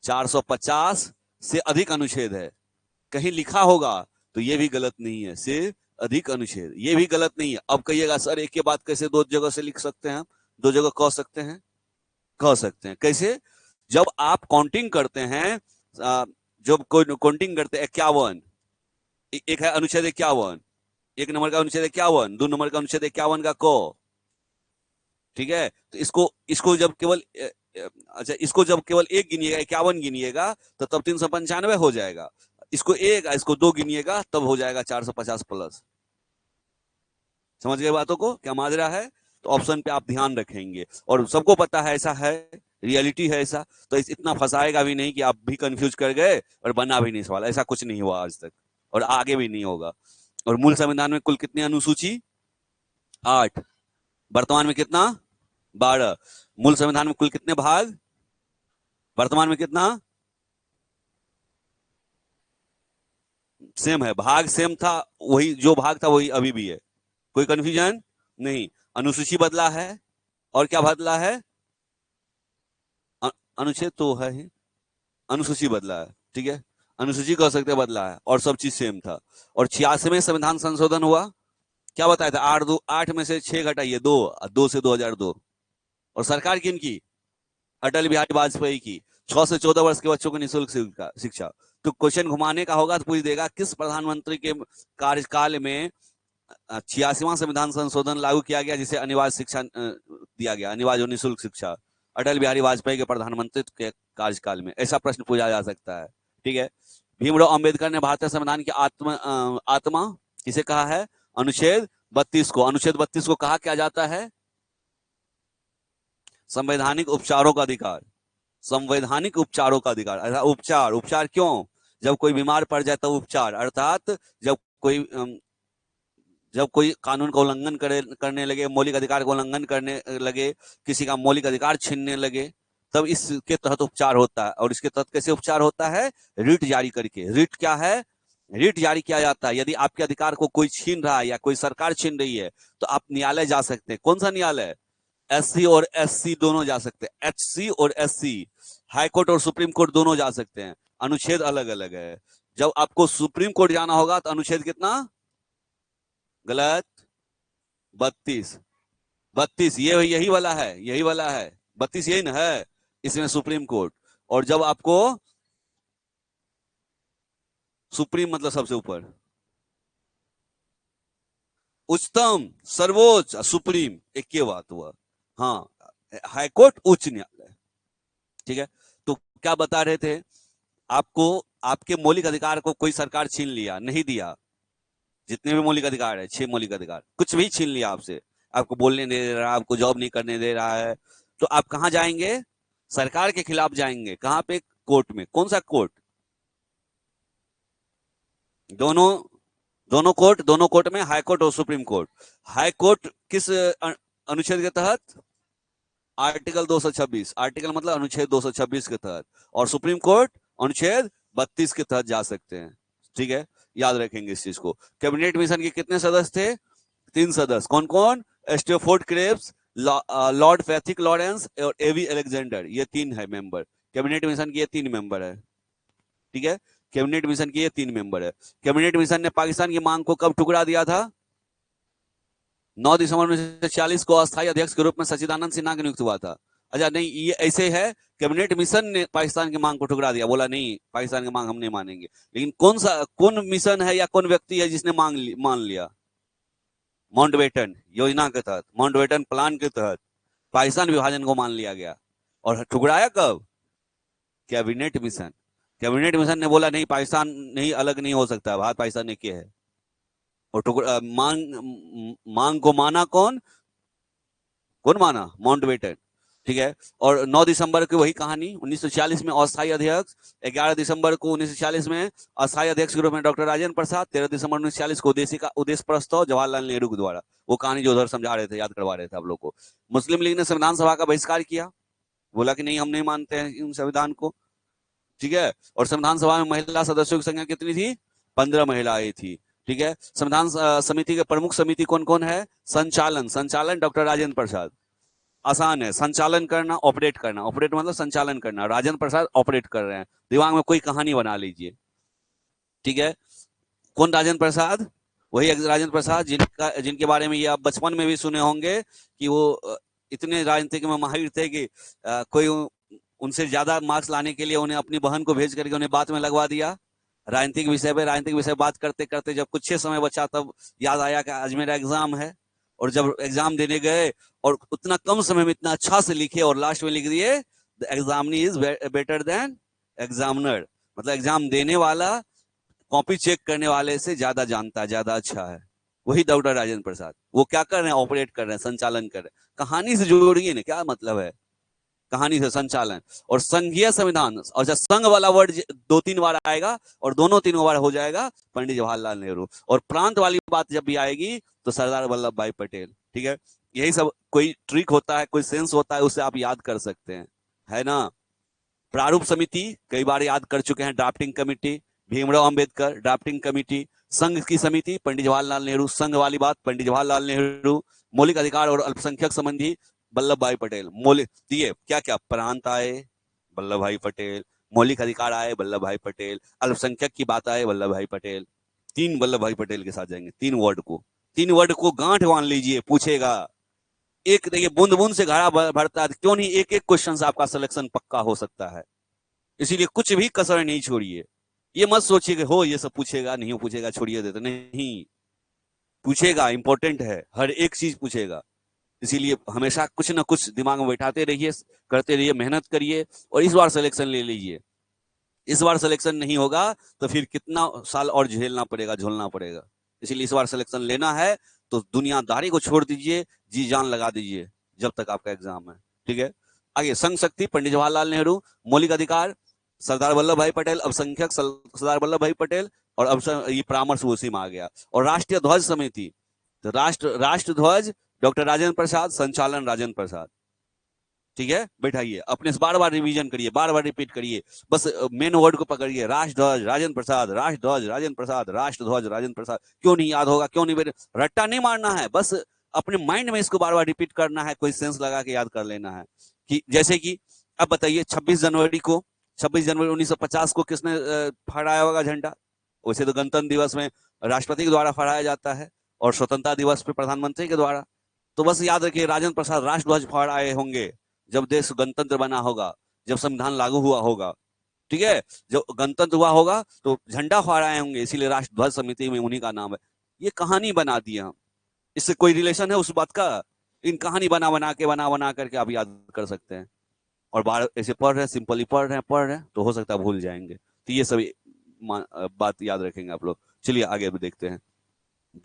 450 से अधिक अनुच्छेद है। कहीं लिखा होगा तो ये भी गलत नहीं है, सिर्फ अधिक अनुच्छेद, ये भी गलत नहीं है। अब कहिएगा सर एक के बाद कैसे दो जगह से लिख सकते हैं? दो जगह कह सकते हैं, कह सकते हैं। कैसे? जब आप काउंटिंग करते हैं, जब कोई काउंटिंग करते हैं 51, एक है अनुच्छेद 51, 1 नंबर का अनुच्छेद 51, 2 नंबर का अनुच्छेद 51 का को, ठीक है? तो इसको जब केवल अच्छा, इसको जब केवल 1 गिनिएगा, 51 गिनिएगा तो तब 395 हो जाएगा। इसको 1, इसको 2 गिनिएगा तब हो जाएगा 450 प्लस। समझ गए बातों को, क्या माजरा है? तो ऑप्शन पे आप ध्यान रखेंगे। और सबको पता है ऐसा है, रियलिटी है ऐसा, तो इतना फंसाएगा भी नहीं कि आप भी कंफ्यूज कर गए और बना भी नहीं सवाल। ऐसा कुछ नहीं हुआ आज तक और आगे भी नहीं होगा। और मूल संविधान में कुल कितनी अनुसूची? 8। वर्तमान में कितना? 12। मूल संविधान में कुल कितने भाग? वर्तमान में कितना? सेम है, भाग सेम था, वही जो भाग था वही अभी भी है, कोई कंफ्यूजन नहीं। अनुसूची बदला है और क्या बदला है? अनुच्छेद तो है ही। अनुसूची बदला है, ठीक है, अनुसूची कह सकते हैं बदला है, और सब चीज सेम था। और 86वें संविधान संशोधन हुआ, क्या बताया था, 8 में से 6 घटाइए 2, 2 से 2002। और सरकार किनकी, अटल बिहारी वाजपेयी की। 6 से 14 वर्ष के बच्चों को निःशुल्क शिक्षा। तो क्वेश्चन घुमाने का होगा तो पूछ देगा किस प्रधानमंत्री के कार्यकाल में 86वां संविधान संशोधन लागू किया गया, जिसे अनिवार्य शिक्षा दिया गया, अनिवार्य और निःशुल्क शिक्षा। अटल बिहारी वाजपेयी के प्रधानमंत्रित्व के कार्यकाल में ऐसा प्रश्न पूछा जा सकता है, ठीक है। भीमराव अंबेडकर ने भारतीय संविधान की आत्मा किसे कहा है, अनुच्छेद 32 को। अनुच्छेद 32 को कहा क्या जाता है, संवैधानिक उपचारों का अधिकार, संवैधानिक उपचारों का अधिकार। उपचार, उपचार क्यों, जब कोई बीमार पड़ जाए तो उपचार, अर्थात जब कोई कानून का उल्लंघन करने लगे, मौलिक अधिकार का उल्लंघन करने लगे, किसी का मौलिक अधिकार छीनने लगे, तब इसके तहत उपचार होता है। और इसके तहत कैसे उपचार होता है, रिट जारी करके। रिट क्या है, रिट जारी किया जाता है। यदि आपके अधिकार को कोई छीन रहा है या कोई सरकार छीन रही है तो आप न्यायालय जा सकते हैं। कौन सा न्यायालय, एससी और एससी दोनों जा सकते हैं, एचसी और एससी, हाई कोर्ट और सुप्रीम कोर्ट दोनों जा सकते हैं। अनुच्छेद अलग अलग है। जब आपको सुप्रीम कोर्ट जाना होगा तो अनुच्छेद कितना, गलत, 32, 32 ये यही वाला है, यही वाला है 32, यही ना है, इसमें सुप्रीम कोर्ट। और जब आपको सुप्रीम मतलब सबसे ऊपर, उच्चतम, सर्वोच्च, सुप्रीम एक ही बात हुआ। हाँ, हाई कोर्ट उच्च न्यायालय, ठीक है। तो क्या बता रहे थे, आपको आपके मौलिक अधिकार को कोई सरकार छीन लिया, नहीं दिया, जितने भी मौलिक अधिकार है, 6 मौलिक अधिकार, कुछ भी छीन लिया आपसे, आपको बोलने नहीं दे रहा, आपको जॉब नहीं करने दे रहा है, तो आप कहां जाएंगे, सरकार के खिलाफ जाएंगे। कहां पे, कोर्ट में। कौन सा कोर्ट, दोनों दोनों कोर्ट, दोनों कोर्ट में, हाई कोर्ट और सुप्रीम कोर्ट। हाई कोर्ट किस अनुच्छेद के तहत, आर्टिकल 226, आर्टिकल मतलब अनुच्छेद 226 के तहत। और सुप्रीम कोर्ट अनुच्छेद 32 के तहत जा सकते हैं, ठीक है, याद रखेंगे इस चीज को। कैबिनेट मिशन के कितने सदस्य थे, 3 सदस्य। कौन कौन, Stafford Cripps, Lord Pethick Lawrence और एवी अलेक्जेंडर, ये 3 है मेंबर। कैबिनेट मिशन के ये 3 मेंबर है, ठीक है, कैबिनेट मिशन के ये 3 मेंबर है। कैबिनेट मिशन ने पाकिस्तान की मांग को कब ठुकरा दिया था, 9 दिसंबर 1946 को अस्थायी अध्यक्ष के रूप में सच्चिदानंद सिन्हा की नियुक्त हुआ था। अच्छा नहीं, ये ऐसे है, कैबिनेट मिशन ने पाकिस्तान की मांग को ठुकरा दिया, बोला नहीं पाकिस्तान की मांग हम नहीं मानेंगे। लेकिन कौन मिशन है या कौन व्यक्ति है जिसने मान लिया, माउंटबेटन योजना के तहत, माउंटबेटन प्लान के तहत पाकिस्तान विभाजन को मान लिया गया। और ठुकराया कब, कैबिनेट मिशन। कैबिनेट मिशन ने बोला नहीं, पाकिस्तान नहीं, अलग नहीं हो सकता, भारत पाकिस्तान एक है। और मांग को माना कौन कौन माना, माउंटबेटन, ठीक है। और 9 दिसंबर की वही कहानी, 1946 में अस्थायी अध्यक्ष, 11 दिसंबर को 1946 में अस्थायी अध्यक्ष के रूप में डॉक्टर राजेंद्र प्रसाद, 13 दिसंबर 1946 को उद्देश्य प्रस्ताव जवाहरलाल नेहरू के द्वारा। वो कहानी जो उधर समझा रहे थे, याद करवा रहे थे आप लोग को। मुस्लिम लीग ने संविधान सभा का बहिष्कार किया, बोला कि नहीं हम नहीं मानते हैं इन संविधान को, ठीक है। और संविधान सभा में महिला सदस्यों की संख्या कितनी थी, 15 महिलाएं थी, ठीक है। संविधान समिति के प्रमुख समिति कौन कौन है, संचालन डॉक्टर राजेंद्र प्रसाद, आसान है, संचालन करना, ऑपरेट करना, ऑपरेट मतलब संचालन करना, राजेंद्र प्रसाद ऑपरेट कर रहे हैं, दिमाग में कोई कहानी बना लीजिए, ठीक है। कौन राजेंद्र प्रसाद, वही राजेंद्र प्रसाद जिनके बारे में ये आप बचपन में भी सुने होंगे कि वो इतने राजनीतिक में माहिर थे कि कोई उनसे ज्यादा मार्क्स लाने के लिए उन्हें अपनी बहन को भेज करके उन्हें बात में लगवा दिया राजनीतिक विषय बात करते करते। जब कुछ समय बचा तब याद आया कि आज मेरा एग्जाम है, और जब एग्जाम देने गए और उतना कम समय में इतना अच्छा से लिखे और लास्ट में लिख दिए, the examinee is better than examiner, मतलब एग्जाम देने वाला कॉपी चेक करने वाले से ज्यादा जानता है, ज्यादा अच्छा है। वही डॉक्टर राजेंद्र प्रसाद, वो क्या कर रहे हैं, ऑपरेट कर रहे हैं, संचालन कर रहे हैं। कहानी से जोड़िए ना, क्या मतलब है कहानी से, संचालन। और संघीय संविधान, और जब संघ वाला वर्ड 2-3 बार आएगा और दोनों 3 बार हो जाएगा पंडित जवाहरलाल नेहरू। और प्रांत वाली बात जब भी आएगी तो सरदार वल्लभ भाई पटेल, ठीक है। यही सब कोई ट्रिक होता है, कोई सेंस होता है, उसे आप याद कर सकते हैं, है ना। प्रारूप समिति कई बार याद कर चुके हैं, drafting committee Bhimrao Ambedkar, drafting committee. संघ की समिति पंडित जवाहरलाल नेहरू, संघ वाली बात पंडित जवाहरलाल नेहरू। मौलिक अधिकार और अल्पसंख्यक संबंधी वल्लभ भाई पटेल। मौलिक दिए क्या क्या, प्रांत आए वल्लभ भाई पटेल, मौलिक अधिकार आए वल्लभ भाई पटेल, अल्पसंख्यक की बात आए वल्लभ भाई पटेल, 3 वल्लभ भाई पटेल के साथ जाएंगे। 3 वर्ड को गांठ बांध लीजिए, पूछेगा। एक देखिए, बूंद बूंद से घड़ा भरता है, क्यों नहीं एक एक क्वेश्चन से आपका सिलेक्शन पक्का हो सकता है। इसीलिए कुछ भी कसर नहीं छोड़िए। ये मत सोचिए कि हो ये सब पूछेगा, नहीं पूछेगा छोड़िए देते, नहीं, पूछेगा, इंपॉर्टेंट है, हर एक चीज पूछेगा। इसीलिए हमेशा कुछ ना कुछ दिमाग में बैठाते रहिए, करते रहिए, मेहनत करिए और इस बार सिलेक्शन ले लीजिए। इस बार सिलेक्शन नहीं होगा तो फिर कितना साल और झेलना पड़ेगा, झोलना पड़ेगा। इसीलिए इस बार सिलेक्शन लेना है तो दुनियादारी को छोड़ दीजिए, जी जान लगा दीजिए जब तक आपका एग्जाम है। ठीक है, आगे संघ शक्ति पंडित जवाहरलाल नेहरू, मौलिक अधिकार सरदार वल्लभ भाई पटेल, अल्पसंख्यक सरदार वल्लभ भाई पटेल, और अब ये परामर्श उसी में आ गया। और राष्ट्रीय ध्वज समिति, तो राष्ट्र ध्वज डॉक्टर राजेंद्र प्रसाद, संचालन राजेंद्र प्रसाद। ठीक है, बैठाइए, अपने से बार बार रिवीजन करिए, बार बार रिपीट करिए, बस मेन वर्ड को पकड़िए, राष्ट्र ध्वज राजेंद्र प्रसाद, राष्ट्र ध्वज राजेंद्र प्रसाद, राष्ट्र ध्वज राजेंद्र प्रसाद। क्यों नहीं याद होगा, क्यों नहीं, रट्टा नहीं मारना है, बस अपने माइंड में इसको बार बार रिपीट करना है, कोई सेंस लगा के याद कर लेना है। कि जैसे कि अब बताइए 26 जनवरी 1950 को किसने फहराया होगा झंडा? वैसे तो गणतंत्र दिवस में राष्ट्रपति के द्वारा फहराया जाता है और स्वतंत्रता दिवस पे प्रधानमंत्री के द्वारा। तो बस याद रखिए, राजेंद्र प्रसाद राष्ट्र ध्वज फहराए होंगे जब देश गणतंत्र बना होगा, जब संविधान लागू हुआ होगा। ठीक है, जब गणतंत्र हुआ होगा तो झंडा फहराए होंगे, इसीलिए राष्ट्र ध्वज समिति में उन्हीं का नाम है। ये कहानी बना दी हम, इससे कोई रिलेशन है उस बात का? इन कहानी बना करके आप याद कर सकते हैं। और बार ऐसे पढ़ रहे हैं, सिंपली पढ़ रहे हैं तो हो सकता है भूल जाएंगे। तो ये सभी बात याद रखेंगे आप लोग। चलिए आगे भी देखते हैं,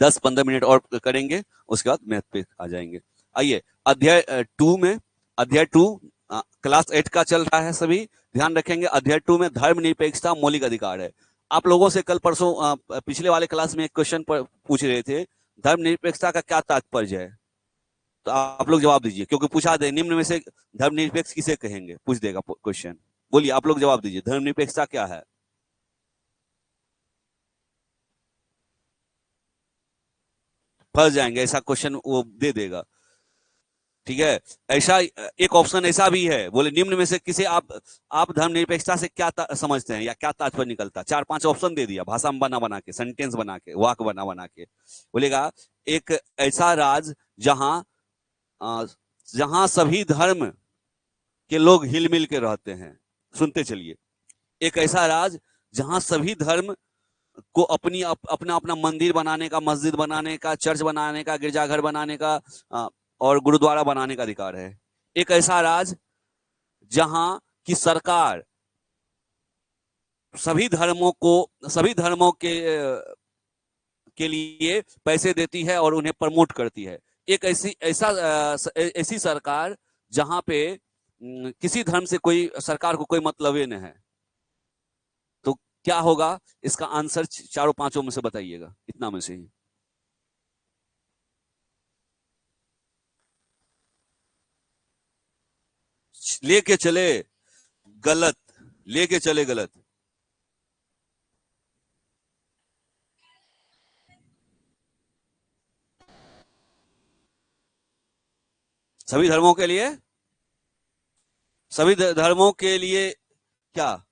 10-15 मिनट और करेंगे, उसके बाद मैथ पे आ जाएंगे। आइए अध्याय 2 में, अध्याय 2 क्लास 8 का चल रहा है, सभी ध्यान रखेंगे। अध्याय 2 में धर्मनिरपेक्षता मौलिक अधिकार है। आप लोगों से कल परसों पिछले वाले क्लास में एक क्वेश्चन पूछ रहे थे, धर्मनिरपेक्षता का क्या तात्पर्य है? तो आप लोग जवाब दीजिए, क्योंकि पूछा दे निम्न में से धर्मनिरपेक्ष किसे कहेंगे, पूछ देगा क्वेश्चन। बोलिए, आप लोग जवाब दीजिए, धर्मनिरपेक्षता क्या है? फंस जाएंगे, ऐसा क्वेश्चन वो दे देगा। ठीक है, ऐसा एक ऑप्शन ऐसा भी है, बोले निम्न में से किसे आप धर्मनिरपेक्षता से क्या समझते हैं या क्या तात्पर्य निकलता? 4-5 ऑप्शन दे दिया, भाषा में बना के, सेंटेंस बना के, वाक्य बना के। बोलेगा एक ऐसा राज जहां सभी धर्म के लोग हिलमिल के रहते हैं। सुनते चलिए, एक ऐसा राज जहां सभी धर्म को अपना अपना मंदिर बनाने का, मस्जिद बनाने का, चर्च बनाने का, गिरजाघर बनाने का और गुरुद्वारा बनाने का अधिकार है। एक ऐसा राज जहां की सरकार सभी धर्मों के लिए पैसे देती है और उन्हें प्रमोट करती है। एक ऐसी सरकार जहां पे किसी धर्म से कोई सरकार को कोई मतलब ही नहीं है। तो क्या होगा इसका आंसर? चारों पांचों में से बताइएगा, इतना में से ही। लेके चले गलत, लेके चले गलत। सभी धर्मों के लिए, सभी धर्मों के लिए क्या?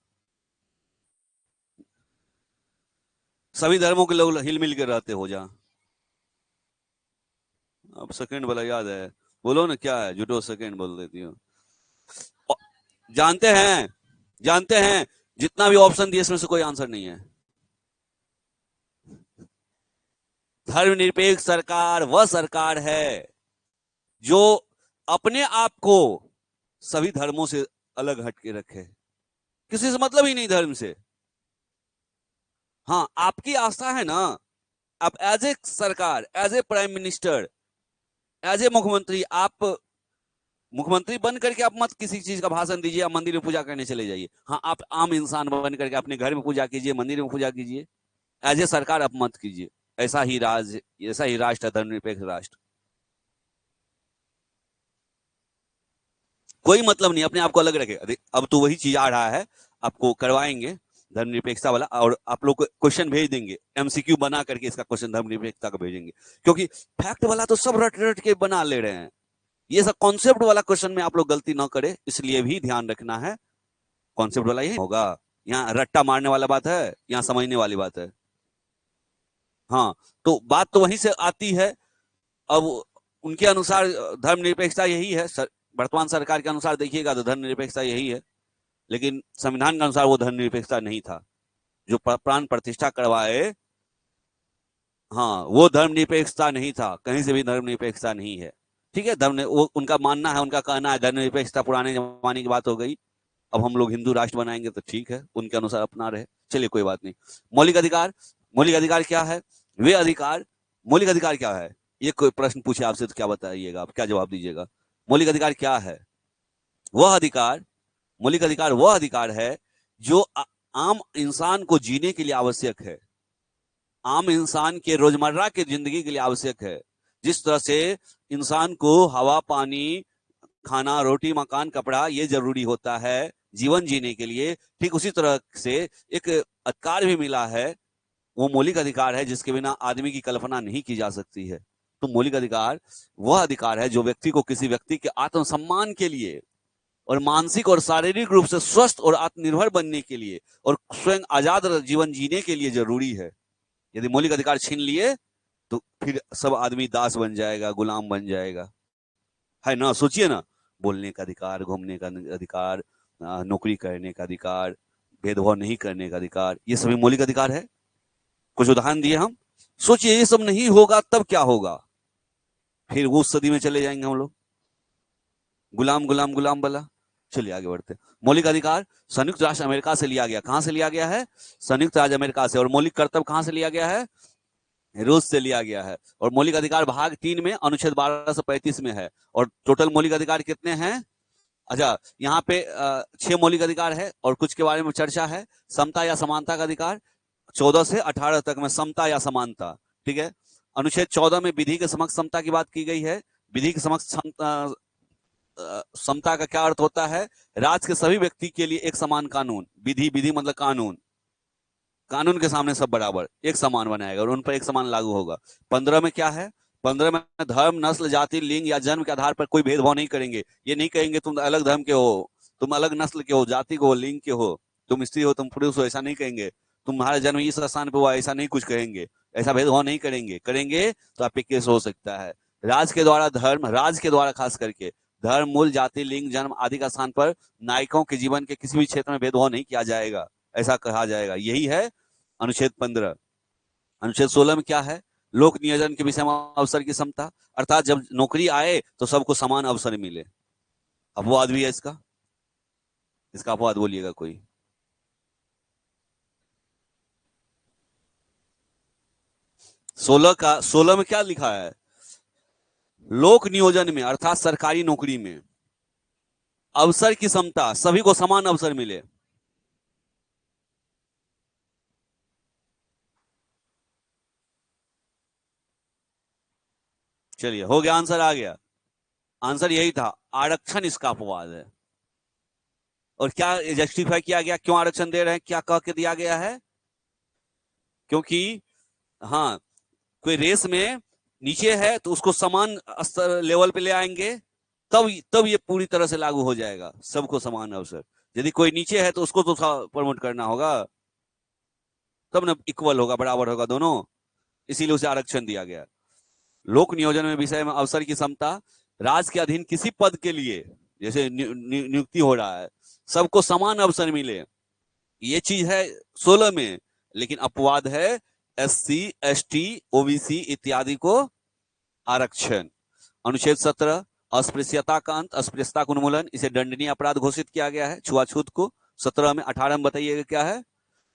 सभी धर्मों के लोग हिल मिल के रहते हो जहां। अब सेकंड वाला याद है, बोलो ना क्या है, झूठो सेकंड बोल देती हो। जानते हैं जितना भी ऑप्शन दिए इसमें से कोई आंसर नहीं है। धर्मनिरपेक्ष सरकार वह सरकार है जो अपने आप को सभी धर्मों से अलग हटके रखे, किसी से मतलब ही नहीं धर्म से। हाँ, आपकी आस्था है ना, आप एज ए सरकार, as a prime minister, as a मुख्यमंत्री, आप मुख्यमंत्री बन करके आप मत किसी चीज का भाषण दीजिए, आप मंदिर में पूजा करने चले जाइए। हाँ, आप आम इंसान बन करके अपने घर में पूजा कीजिए, मंदिर में पूजा कीजिए, एज ए सरकार आप मत कीजिए। ऐसा ही राष्ट्र है धर्मनिरपेक्ष राष्ट्र। कोई मतलब नहीं, अपने आप को अलग रखे। अब तो वही चीज आ रहा है, आपको करवाएंगे धर्मनिरपेक्षता वाला, और आप लोग को क्वेश्चन भेज देंगे एमसीक्यू बना करके, इसका क्वेश्चन धर्मनिरपेक्षता का भेजेंगे। क्योंकि फैक्ट वाला तो सब रट रट के बना ले रहे हैं, ये सब कॉन्सेप्ट वाला क्वेश्चन में आप लोग गलती ना करें, इसलिए भी ध्यान रखना है। कॉन्सेप्ट वाला यही होगा। यहाँ रट्टा मारने वाला बात है, यहाँ समझने वाली बात है। हाँ, तो बात तो वहीं से आती है। अब उनके अनुसार धर्मनिरपेक्षता यही है, वर्तमान सरकार के अनुसार देखिएगा तो धर्मनिरपेक्षता यही है, लेकिन संविधान के अनुसार वो धर्मनिरपेक्षता नहीं था। जो प्राण प्रतिष्ठा करवाए, हाँ, वो धर्मनिरपेक्षता नहीं था, कहीं से भी धर्मनिरपेक्षता नहीं है। ठीक है, वो उनका मानना है, उनका कहना है धर्मनिरपेक्षता पुराने जमाने की बात हो गई, अब हम लोग हिंदू राष्ट्र बनाएंगे तो ठीक है, उनके अनुसार अपना रहे, चलिए कोई बात नहीं। मौलिक अधिकार, मौलिक अधिकार क्या है? वे अधिकार, मौलिक अधिकार क्या है? ये कोई प्रश्न पूछे आपसे तो क्या बताइएगा, आप क्या जवाब दीजिएगा? मौलिक अधिकार क्या है? वह अधिकार, मौलिक अधिकार वह अधिकार है जो आम इंसान को जीने के लिए आवश्यक है, आम इंसान के रोजमर्रा की जिंदगी के लिए आवश्यक है। जिस तरह से इंसान को हवा, पानी, खाना, रोटी, मकान, कपड़ा ये जरूरी होता है जीवन जीने के लिए, ठीक उसी तरह से एक अधिकार भी मिला है, वो मौलिक अधिकार है जिसके बिना आदमी की कल्पना नहीं की जा सकती है। तो मौलिक अधिकार वह अधिकार है जो व्यक्ति को किसी व्यक्ति के आत्मसम्मान के लिए और मानसिक और शारीरिक रूप से स्वस्थ और आत्मनिर्भर बनने के लिए और स्वयं आजाद जीवन जीने के लिए जरूरी है। यदि मौलिक अधिकार छीन लिए तो फिर सब आदमी दास बन जाएगा, गुलाम बन जाएगा, है ना? सोचिए ना, बोलने का अधिकार, घूमने का अधिकार, नौकरी करने का अधिकार, भेदभाव नहीं करने का अधिकार, ये सभी मौलिक अधिकार है। कुछ उदाहरण दिए हम, सोचिए ये सब नहीं होगा तब क्या होगा? फिर वो सदी में चले जाएंगे हम लोग, गुलाम गुलाम गुलाम वाला। चलिए आगे बढ़ते। मौलिक अधिकार संयुक्त राष्ट्र अमेरिका से लिया गया, कहां से लिया गया है? संयुक्त राज्य अमेरिका से। और मौलिक कर्तव्य कहां से लिया गया है? रूस से लिया गया है। और मौलिक अधिकार भाग 3 में अनुच्छेद 1235 में है। और टोटल मौलिक अधिकार कितने हैं? अच्छा, यहाँ पे 6 मौलिक अधिकार है और कुछ के बारे में चर्चा है। समता या समानता का अधिकार 14 से 18 तक में समता या समानता, ठीक है। अनुच्छेद 14 में विधि के समक्ष समता की बात की गई है। विधि के समक्ष समता का क्या अर्थ होता है? राज्य के सभी व्यक्ति के लिए एक समान कानून, विधि, विधि मतलब कानून, कानून के सामने सब बराबर एक समान बनाएगा और उन पर एक समान लागू होगा। 15 में क्या है? 15 में धर्म, नस्ल, जाति, लिंग या जन्म के आधार पर कोई भेदभाव नहीं करेंगे। ये नहीं कहेंगे तुम अलग धर्म के हो, तुम अलग नस्ल के हो, जाति के हो, लिंग के हो, तुम स्त्री हो, तुम पुरुष हो, ऐसा नहीं कहेंगे। तुम्हारा जन्म इस स्थान पर हुआ, ऐसा नहीं कुछ कहेंगे। ऐसा भेदभाव नहीं करेंगे, करेंगे तो आप पे केस हो सकता है। राज के द्वारा धर्म, राज के द्वारा खास करके धर्म, मूल, जाति, लिंग, जन्म आदि का स्थान पर नायकों के जीवन के किसी भी क्षेत्र में भेदभाव नहीं किया जाएगा, ऐसा कहा जाएगा। यही है अनुच्छेद 15। अनुच्छेद 16 में क्या है? लोक नियोजन के विषय में अवसर की समता, अर्थात जब नौकरी आए तो सबको समान अवसर मिले। अपवाद भी है इसका, इसका अपवाद बोलिएगा कोई। सोलह में क्या लिखा है? लोक नियोजन में अर्थात सरकारी नौकरी में अवसर की समता, सभी को समान अवसर मिले। चलिए हो गया, आंसर आ गया। आंसर यही था, आरक्षण इसका अपवाद है। और क्या जस्टिफाई किया गया, क्यों आरक्षण दे रहे हैं, क्या कह के दिया गया है? क्योंकि हाँ, कोई रेस में नीचे है तो उसको समान स्तर लेवल पे ले आएंगे, तब ये पूरी तरह से लागू हो जाएगा, सबको समान अवसर। यदि कोई नीचे है तो उसको तो प्रमोट करना होगा, तब ना इक्वल होगा, बराबर होगा दोनों, इसीलिए उसे आरक्षण दिया गया। लोक नियोजन में विषय में अवसर की समता, राज के अधीन किसी पद के लिए जैसे नियुक्ति हो रहा है, सबको समान अवसर मिले, ये चीज है 16 में। लेकिन अपवाद है SC, ST, OBC इत्यादि को आरक्षण। अनुच्छेद 17 अस्पृश्यता का अंत, अस्पृश्यता का उन्मूलन, इसे दंडनीय अपराध घोषित किया गया है, छुआछूत को। 17 में। 18 में बताइएगा क्या है?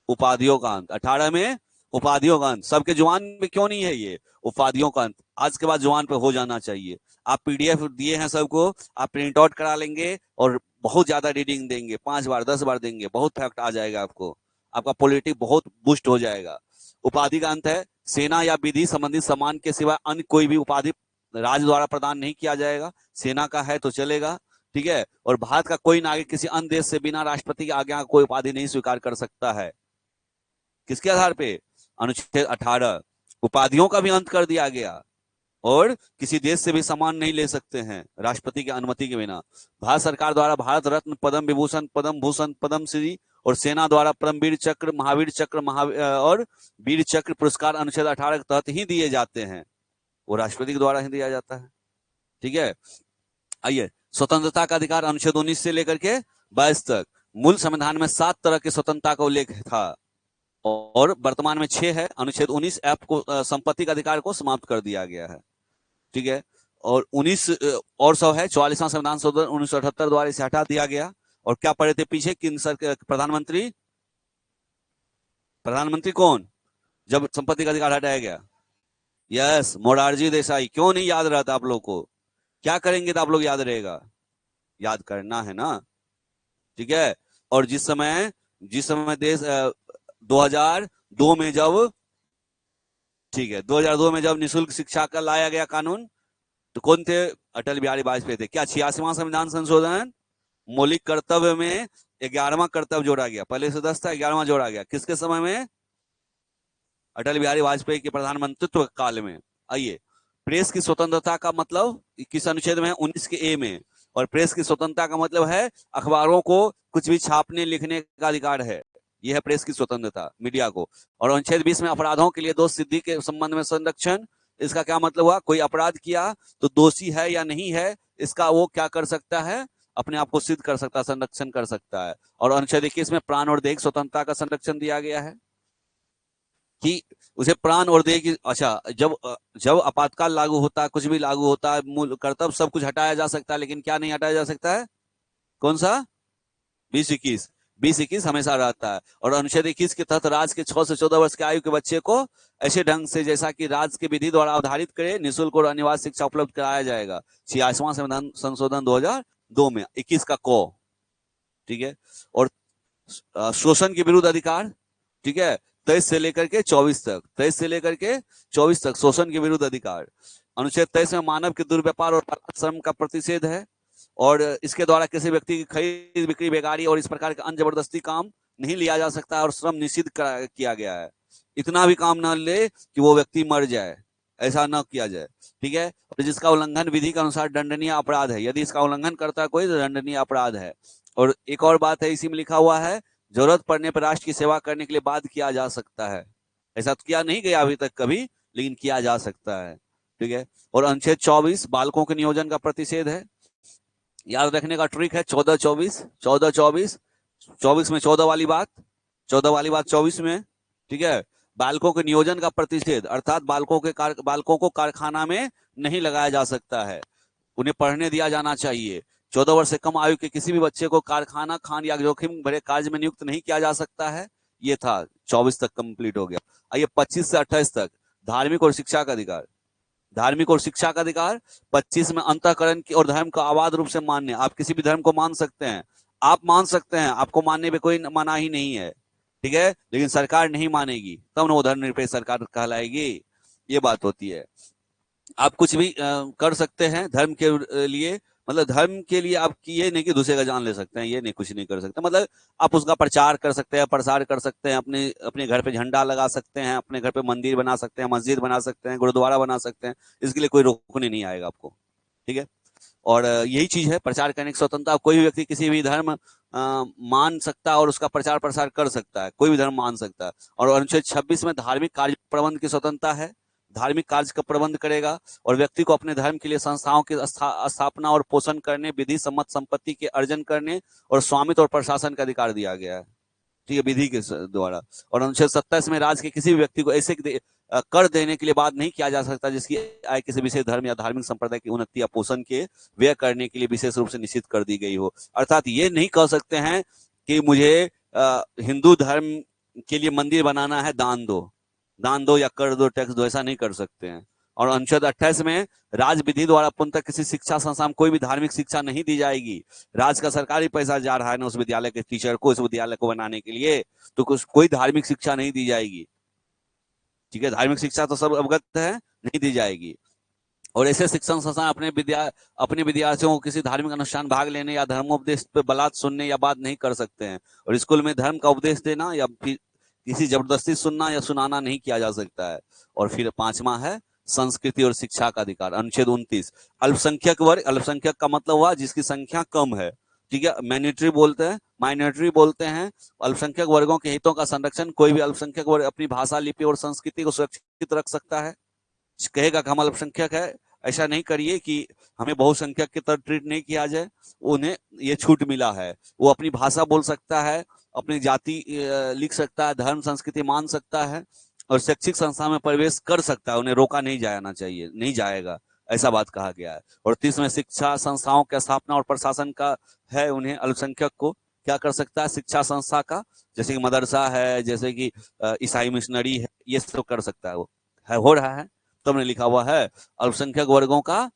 उपाधियों का अंत। 18 में उपाधियों का अंत। सबके जुबान में क्यों नहीं है ये उपाधियों का अंत? आज के बाद जुबान पे हो जाना चाहिए। आप PDF दिए हैं सबको, आप प्रिंट आउट करा लेंगे और बहुत ज्यादा रीडिंग देंगे, 5 बार 10 बार देंगे, बहुत फैक्ट आ जाएगा आपको, आपका पॉलिटिक्स बहुत बूस्ट हो जाएगा। उपाधि का अंत है सेना या विधि संबंधित सम्मान के सिवा अन्य कोई भी उपाधि राज्य द्वारा प्रदान नहीं किया जाएगा। सेना का है तो चलेगा, ठीक है। और भारत का कोई नागरिक किसी अन्य देश से बिना राष्ट्रपति की आज्ञा का कोई उपाधि नहीं स्वीकार कर सकता है। किसके आधार पे? अनुच्छेद 18। उपाधियों का भी अंत कर दिया गया और किसी देश से भी सामान नहीं ले सकते हैं राष्ट्रपति की अनुमति के बिना। भारत सरकार द्वारा भारत रत्न, पद्म विभूषण, पद्म भूषण, पद्म श्री और सेना द्वारा परमवीर चक्र, महावीर चक्र, और वीर चक्र पुरस्कार अनुच्छेद 18 के तहत ही दिए जाते हैं, वो राष्ट्रपति के द्वारा ही दिया जाता है। ठीक है, आइए, स्वतंत्रता का अधिकार अनुच्छेद 19 से लेकर के 22 तक। मूल संविधान में 7 तरह की स्वतंत्रता का उल्लेख था और वर्तमान में 6 है। अनुच्छेद 19F को संपत्ति का अधिकार को समाप्त कर दिया गया है। ठीक है, और 19 और 100 है। 44वां संविधान संशोधन 1978 द्वारा इसे हटा दिया गया। और क्या पड़े थे पीछे, किन प्रधानमंत्री कौन, जब संपत्ति का अधिकार हटाया गया? यस, मोरारजी देसाई। क्यों नहीं याद रहता आप लोग को? क्या करेंगे तो आप लोग याद रहेगा? याद करना है ना। ठीक है, और जिस समय देश 2002 में जब, ठीक है, 2002 में जब निःशुल्क शिक्षा का लाया गया कानून, तो कौन थे? अटल बिहारी वाजपेयी थे। क्या 86वां संविधान संशोधन? मौलिक कर्तव्य में 11वां कर्तव्य जोड़ा गया। पहले से 10 था, 11वां जोड़ा गया। किसके समय में? अटल बिहारी वाजपेयी के प्रधानमंत्रित्व काल में। आइए, प्रेस की स्वतंत्रता का मतलब किस अनुच्छेद में है? 19 के ए में। और प्रेस की स्वतंत्रता का मतलब है अखबारों को कुछ भी छापने लिखने का अधिकार है। यह है प्रेस की स्वतंत्रता, मीडिया को। और अनुच्छेद 20 में अपराधों के लिए दोष सिद्धि के संबंध में संरक्षण। इसका क्या मतलब हुआ? कोई अपराध किया तो दोषी है या नहीं है, इसका वो क्या कर सकता है? अपने आप को सिद्ध कर सकता है, संरक्षण कर सकता है। और अनुच्छेद 21 में प्राण और देह स्वतंत्रता का संरक्षण दिया गया है कि उसे प्राण और देह की, अच्छा, जब आपातकाल लागू होता है, कुछ भी लागू होता है, मूल कर्तव्य सब कुछ हटाया जा सकता है, लेकिन क्या नहीं हटाया जा सकता है? कौन सा? 20-21 हमेशा रहता है। और अनुच्छेद 21 के तहत राज्य के 6 से 14 वर्ष के आयु के बच्चे को ऐसे ढंग से जैसा कि राज्य के विधि द्वारा अवधारित करे निःशुल्क और अनिवार्य शिक्षा उपलब्ध कराया जाएगा। 86वां संविधान संशोधन 2002 में 21 का को। ठीक है, और शोषण के विरुद्ध अधिकार, ठीक है, 23 से लेकर के 24 तक, 23 से लेकर के 24 तक शोषण के विरुद्ध अधिकार। अनुच्छेद 23 में मानव के दुर्व्यापार और श्रम का प्रतिषेध है और इसके द्वारा किसी व्यक्ति की खरीद बिक्री, बेगारी और इस प्रकार का अन्य जबरदस्ती काम नहीं लिया जा सकता और श्रम निषिद्ध किया गया है। इतना भी काम न ले कि वो व्यक्ति मर जाए, ऐसा न किया जाए। ठीक है, और जिसका उल्लंघन विधि के अनुसार दंडनीय अपराध है। यदि इसका उल्लंघन करता है कोई तो दंडनीय अपराध है। और एक और बात है, इसी में लिखा हुआ है, जरूरत पड़ने पर राष्ट्र की सेवा करने के लिए बाध्य किया जा सकता है। ऐसा तो किया नहीं गया अभी तक कभी, लेकिन किया जा सकता है। ठीक है, और अनुच्छेद 24 बालकों के नियोजन का प्रतिषेध है। याद रखने का ट्रिक है 14-24, 14-24, 24 में 14 वाली बात, 14 वाली बात 24 में। ठीक है, बालकों के नियोजन का प्रतिषेध, अर्थात बालकों को कारखाना में नहीं लगाया जा सकता है, उन्हें पढ़ने दिया जाना चाहिए। 14 वर्ष से कम आयु के किसी भी बच्चे को कारखाना, खान या जोखिम भरे कार्य में नियुक्त नहीं किया जा सकता है। ये था, 24 तक कंप्लीट हो गया। आइए 25 से 28 तक, धार्मिक और शिक्षा का अधिकार। धार्मिक और शिक्षा का अधिकार 25 में अंतःकरण की और धर्म को अबाध रूप से मान्य। आप किसी भी धर्म को मान सकते हैं, आप मान सकते हैं, आपको मानने पे कोई मना ही नहीं है। ठीक है, लेकिन सरकार नहीं मानेगी, तब ना वो धर्मनिरपेक्ष सरकार कहलाएगी। ये बात होती है। आप कुछ भी कर सकते हैं धर्म के लिए, मतलब धर्म के लिए आप ये नहीं कि दूसरे का जान ले सकते हैं, ये नहीं, कुछ नहीं कर सकते। मतलब आप उसका प्रचार कर सकते हैं, प्रसार कर सकते हैं, अपने घर पे झंडा लगा सकते हैं, अपने घर पे मंदिर बना सकते हैं, मस्जिद बना सकते हैं, गुरुद्वारा बना सकते हैं, इसके लिए कोई रोकने नहीं आएगा आपको। ठीक है, और यही चीज है प्रचार करने की स्वतंत्रता। कोई भी व्यक्ति किसी भी धर्म मान सकता है और उसका प्रचार प्रसार कर सकता है, कोई भी धर्म मान सकता है। और अनुच्छेद 26 में धार्मिक कार्य प्रबंध की स्वतंत्रता है, धार्मिक कार्य का प्रबंध करेगा और व्यक्ति को अपने धर्म के लिए संस्थाओं की स्थापना और पोषण करने, विधि सम्मत संपत्ति के अर्जन करने और स्वामित्व और प्रशासन का अधिकार दिया गया है। ठीक है, विधि के द्वारा। और अनुच्छेद 27 में राज्य के किसी भी व्यक्ति को ऐसे कर देने के लिए बात नहीं किया जा सकता जिसकी आय किसी विशेष धर्म या धार्मिक संप्रदाय की उन्नति या पोषण के व्यय करने के लिए विशेष रूप से निश्चित कर दी गई हो। अर्थात ये नहीं कह सकते हैं कि मुझे हिंदू धर्म के लिए मंदिर बनाना है, दान दो या कर दो, टैक्स दो, ऐसा नहीं कर सकते हैं। और अनुच्छेद 28 में राज्य विधि द्वारा पुनः किसी शिक्षा संस्थान में कोई भी धार्मिक शिक्षा नहीं दी जाएगी। राज्य का सरकारी पैसा जा रहा है ना उस विद्यालय के टीचर को, इस विद्यालय को बनाने के लिए, तो कोई धार्मिक शिक्षा नहीं दी जाएगी। ठीक है, धार्मिक शिक्षा तो सब अवगत है, नहीं दी जाएगी। और ऐसे शिक्षण संस्थान अपने विद्यार्थियों को किसी धार्मिक अनुष्ठान भाग लेने या धर्मोपदेश पे बलात् सुनने या बात नहीं कर सकते हैं। और स्कूल में धर्म का उपदेश देना या फिर किसी जबरदस्ती सुनना या सुनाना नहीं किया जा सकता है। और फिर 5वां है संस्कृति और शिक्षा का अधिकार। अनुच्छेद 29। अल्पसंख्यक वर्ग, अल्पसंख्यक का मतलब हुआ जिसकी संख्या कम है, ठीक है। माइनॉरिटी बोलते हैं, माइनॉरिटी बोलते हैं अल्पसंख्यक वर्गों के हितों का संरक्षण। कोई भी अल्पसंख्यक वर्ग अपनी भाषा, लिपि और संस्कृति को सुरक्षित रख सकता है। कहेगा कि हम अल्पसंख्यक है, ऐसा नहीं करिए कि हमें बहुसंख्यक की तरह ट्रीट नहीं किया जाए। उन्हें ये छूट मिला है, वो अपनी भाषा बोल सकता है, अपनी जाति लिख सकता है, धर्म संस्कृति मान सकता है और शैक्षिक संस्था में प्रवेश कर सकता है। उन्हें रोका नहीं जाना चाहिए, नहीं जाएगा, ऐसा बात कहा गया है। और 30 में शिक्षा संस्थाओं की स्थापना और प्रशासन का है। उन्हें अल्पसंख्यक को क्या कर सकता है, शिक्षा संस्था का, जैसे कि मदरसा है, जैसे कि ईसाई मिशनरी है, ये सब कर सकता है। वो है, हो रहा है। तब ने लिखा हुआ है अल्पसंख्यक वर्गों का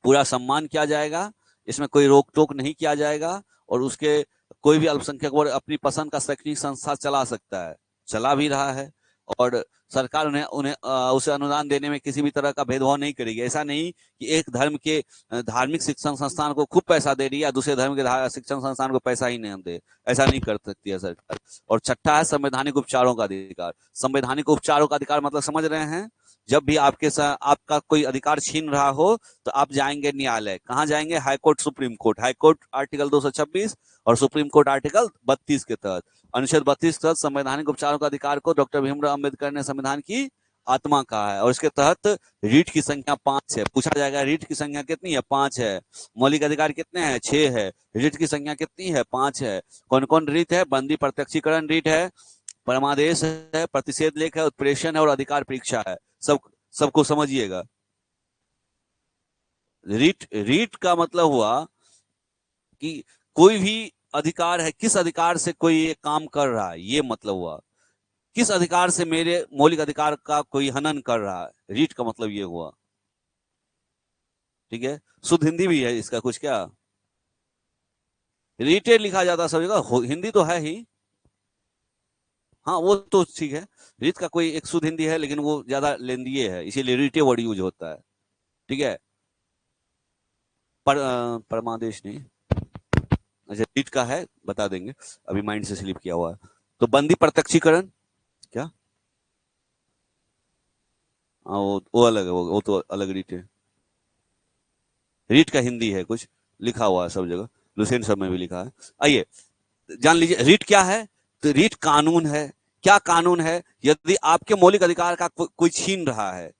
पूरा सम्मान किया जाएगा, इसमें कोई रोक टोक नहीं किया जाएगा। और उसके कोई भी अल्पसंख्यक वर्ग अपनी पसंद का शैक्षणिक संस्था चला सकता है, चला भी रहा है। और सरकार उन्हें उन्हें उसे अनुदान देने में किसी भी तरह का भेदभाव नहीं करेगी। ऐसा नहीं कि एक धर्म के धार्मिक शिक्षण संस्थान को खूब पैसा दे रही है, दूसरे धर्म के शिक्षण संस्थान को पैसा ही नहीं दे, ऐसा नहीं कर सकती है सरकार। और छठा है संवैधानिक उपचारों का अधिकार। संवैधानिक उपचारों का अधिकार मतलब समझ रहे हैं, जब भी आपका कोई अधिकार छीन रहा हो तो आप जाएंगे न्यायालय। कहाँ जाएंगे? High court, supreme court. High court article 226 और सुप्रीम कोर्ट आर्टिकल 32 के तहत, अनुच्छेद 32 के तहत संवैधानिक उपचारों का अधिकार को डॉक्टर भीमराव अंबेडकर ने संविधान की आत्मा कहा है। और इसके तहत रीट की संख्या 5 है। पूछा जाएगा रीट की संख्या कितनी है? 5 है। मौलिक अधिकार कितने हैं? 6 है। रीट की संख्या कितनी है? 5 है। कौन कौन रीट है? बंदी प्रत्यक्षीकरण रीट है, परमादेश है, प्रतिषेध लेख है, उत्प्रेषण है और अधिकार परीक्षा है। सबको समझिएगा। रीट का मतलब हुआ कि कोई भी अधिकार है, किस अधिकार से कोई ये काम कर रहा है, ये मतलब हुआ किस अधिकार से मेरे मौलिक अधिकार का कोई हनन कर रहा है। रीट का मतलब ये हुआ, ठीक है। शुद्ध हिंदी भी है इसका कुछ, क्या रीटे लिखा जाता सब जगह, हिंदी तो है ही, हाँ वो तो ठीक है। रीट का कोई एक शुद्ध हिंदी है, लेकिन वो ज्यादा लेंदिए है, इसीलिए रीटे वर्ड यूज होता है, ठीक है। परमादेश नहीं, अच्छा रीट का है, बता देंगे, अभी माइंड से स्लिप किया हुआ है। तो बंदी प्रत्यक्षीकरण क्या, हाँ वो अलग है, वो तो अलग रीट है। रीट का हिंदी है कुछ, लिखा हुआ है सब जगह, लुसेंट सब में भी लिखा है। आइए जान लीजिए रीट क्या है। तो रीट कानून है। क्या कानून है? यदि आपके मौलिक अधिकार का कोई छीन रहा है,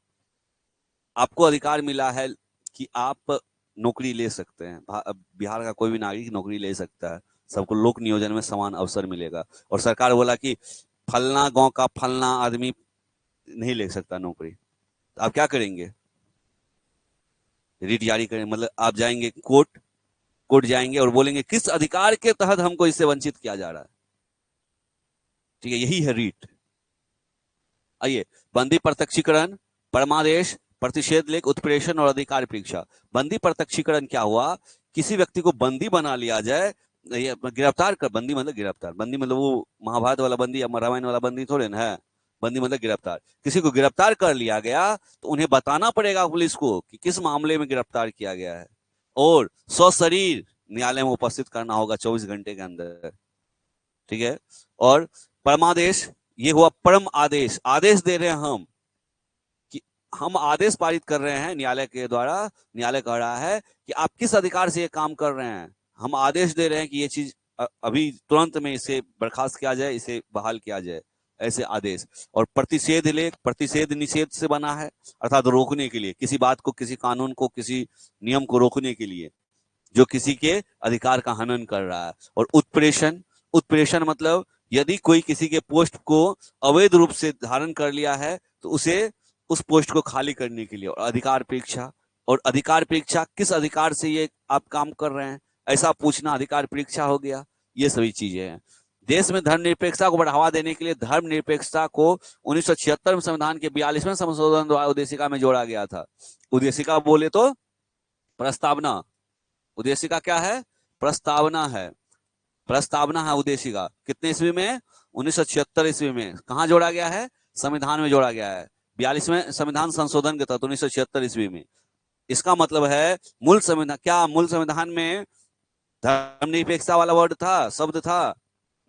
आपको अधिकार मिला है कि आप नौकरी ले सकते हैं, बिहार का कोई भी नागरिक नौकरी ले सकता है, सबको लोक नियोजन में समान अवसर मिलेगा। और सरकार बोला कि फलना गांव का फलना आदमी नहीं ले सकता नौकरी, तो आप क्या करेंगे? रीट जारी करें, मतलब आप जाएंगे कोर्ट जाएंगे और बोलेंगे किस अधिकार के तहत हमको इससे वंचित किया जा रहा है, ठीक है, यही है रीट। आइए, बंदी प्रत्यक्षीकरण, परमादेश, प्रतिषेध लेख, उत्प्रेषण और अधिकार परीक्षा। बंदी प्रत्यक्षीकरण क्या हुआ? किसी व्यक्ति को बंदी बना लिया जाए, गिरफ्तार कर, बंदी मतलब गिरफ्तार, बंदी मतलब वो महाभारत वाला बंदी या रामायण वाला बंदी थोड़े ना है, बंदी मतलब गिरफ्तार। किसी को गिरफ्तार कर लिया गया तो उन्हें बताना पड़ेगा पुलिस को कि किस मामले में गिरफ्तार किया गया है, और सशरीर न्यायालय में उपस्थित करना होगा 24 घंटे के अंदर, ठीक है। और परमादेश, ये हुआ परम आदेश, आदेश दे रहे हैं हम कि हम आदेश पारित कर रहे हैं न्यायालय के द्वारा, न्यायालय कह रहा है कि आप किस अधिकार से ये काम कर रहे हैं, हम आदेश दे रहे हैं कि ये चीज अभी तुरंत में इसे बर्खास्त किया जाए, इसे बहाल किया जाए, ऐसे आदेश। और प्रतिषेध लेख, प्रतिषेध निषेध से बना है, अर्थात रोकने के लिए, किसी बात को, किसी कानून को, किसी नियम को रोकने के लिए जो किसी के अधिकार का हनन कर रहा है। और उत्प्रेषण, उत्प्रेषण मतलब यदि कोई किसी के पोस्ट को अवैध रूप से धारण कर लिया है तो उसे उस पोस्ट को खाली करने के लिए। और अधिकार परीक्षा, और अधिकार परीक्षा किस अधिकार से ये आप काम कर रहे हैं, ऐसा पूछना अधिकार परीक्षा हो गया। ये सभी चीजें हैं। देश में धर्मनिरपेक्षता को बढ़ावा देने के लिए धर्मनिरपेक्षता को 1976 में संविधान के 42वें संशोधन द्वारा उद्देशिका में जोड़ा गया था। उद्देशिका बोले तो प्रस्तावना, उद्देशिका क्या है? प्रस्तावना है, प्रस्तावना है उद्देशिका। कितने ईस्वी में? 1976 ईस्वी में। कहां जोड़ा गया है? संविधान में जोड़ा गया है, 42वें संविधान संशोधन के तहत 1976 ईस्वी में। इसका मतलब है मूल संविधान, क्या मूल संविधान में धर्मनिरपेक्षता वाला वर्ड था, शब्द था?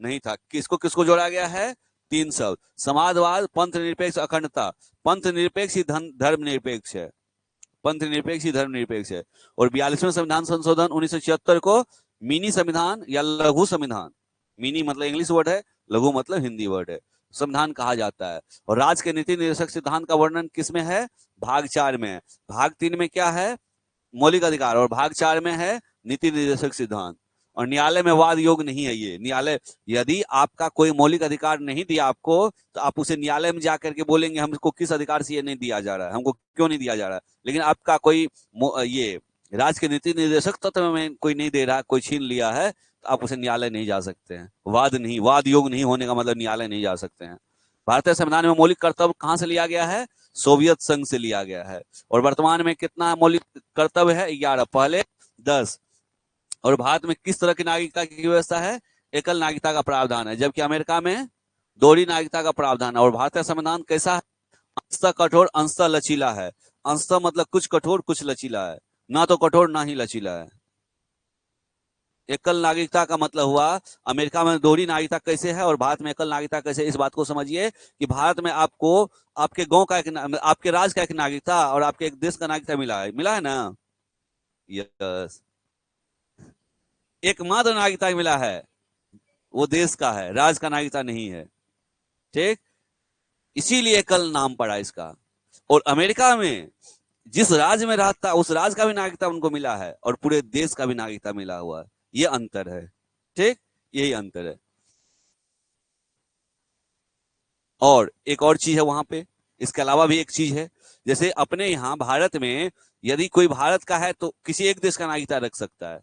नहीं था। किसको किसको जोड़ा गया है? तीन शब्द, समाजवाद, पंथ निरपेक्ष, अखंडता। पंथ निरपेक्ष ही धर्म निरपेक्ष है, पंथ निरपेक्ष ही धर्म निरपेक्ष है। और 42वें संविधान संशोधन 1976 को मिनी संविधान या लघु संविधान, मिनी मतलब इंग्लिश वर्ड है, लघु मतलब हिंदी वर्ड है, संविधान कहा जाता है। और राज्य के नीति निर्देशक सिद्धांत का वर्णन किसमें है? भाग 4 में है। भाग 3 में क्या है? मौलिक अधिकार, और भाग 4 में है नीति निर्देशक सिद्धांत। और न्यायालय में वाद योग नहीं है ये। न्यायालय, यदि आपका कोई मौलिक अधिकार नहीं दिया आपको, तो आप उसे न्यायालय में जाकर के बोलेंगे हमको किस अधिकार से ये नहीं दिया जा रहा है, हमको क्यों नहीं दिया जा रहा है। लेकिन आपका कोई ये राज्य के नीति निर्देशक तत्व में कोई नहीं दे रहा, कोई छीन लिया है, तो आप उसे न्यायालय नहीं जा सकते हैं। वाद नहीं, वाद योग नहीं होने का मतलब न्यायालय नहीं जा सकते हैं। भारतीय संविधान में मौलिक कर्तव्य कहां से लिया गया है? सोवियत संघ से लिया गया है। और वर्तमान में कितना मौलिक कर्तव्य है? 11, पहले 10। और भारत में किस तरह की नागरिकता की व्यवस्था है? एकल नागरिकता का प्रावधान है, जबकि अमेरिका में दोहरी नागरिकता का प्रावधान है। और भारतीय संविधान कैसा है? अंशतः कठोर अंशतः लचीला है। अंशतः मतलब कुछ कठोर कुछ लचीला है, ना तो कठोर ना ही लचीला है। एकल नागरिकता का मतलब हुआ अमेरिका में दोहरी नागरिकता कैसे है और भारत में एकल नागरिकता कैसे है। इस बात को समझिए कि भारत में आपको आपके गांव का एक, आपके राज्य का एक नागरिकता और आपके एक देश का नागरिकता मिला है ना? यस, एकमात्र नागरिकता मिला है, वो देश का है, राज्य का नागरिकता नहीं है। ठीक, इसीलिए एकल नाम पड़ा इसका। और अमेरिका में जिस राज्य में रहता उस राज्य का भी नागरिकता उनको मिला है और पूरे देश का भी नागरिकता मिला हुआ है। ये अंतर है। ठीक, यही अंतर है। और एक और चीज है वहां पे, इसके अलावा भी एक चीज है, जैसे अपने यहाँ भारत में यदि कोई भारत का है तो किसी एक देश का नागरिकता रख सकता है,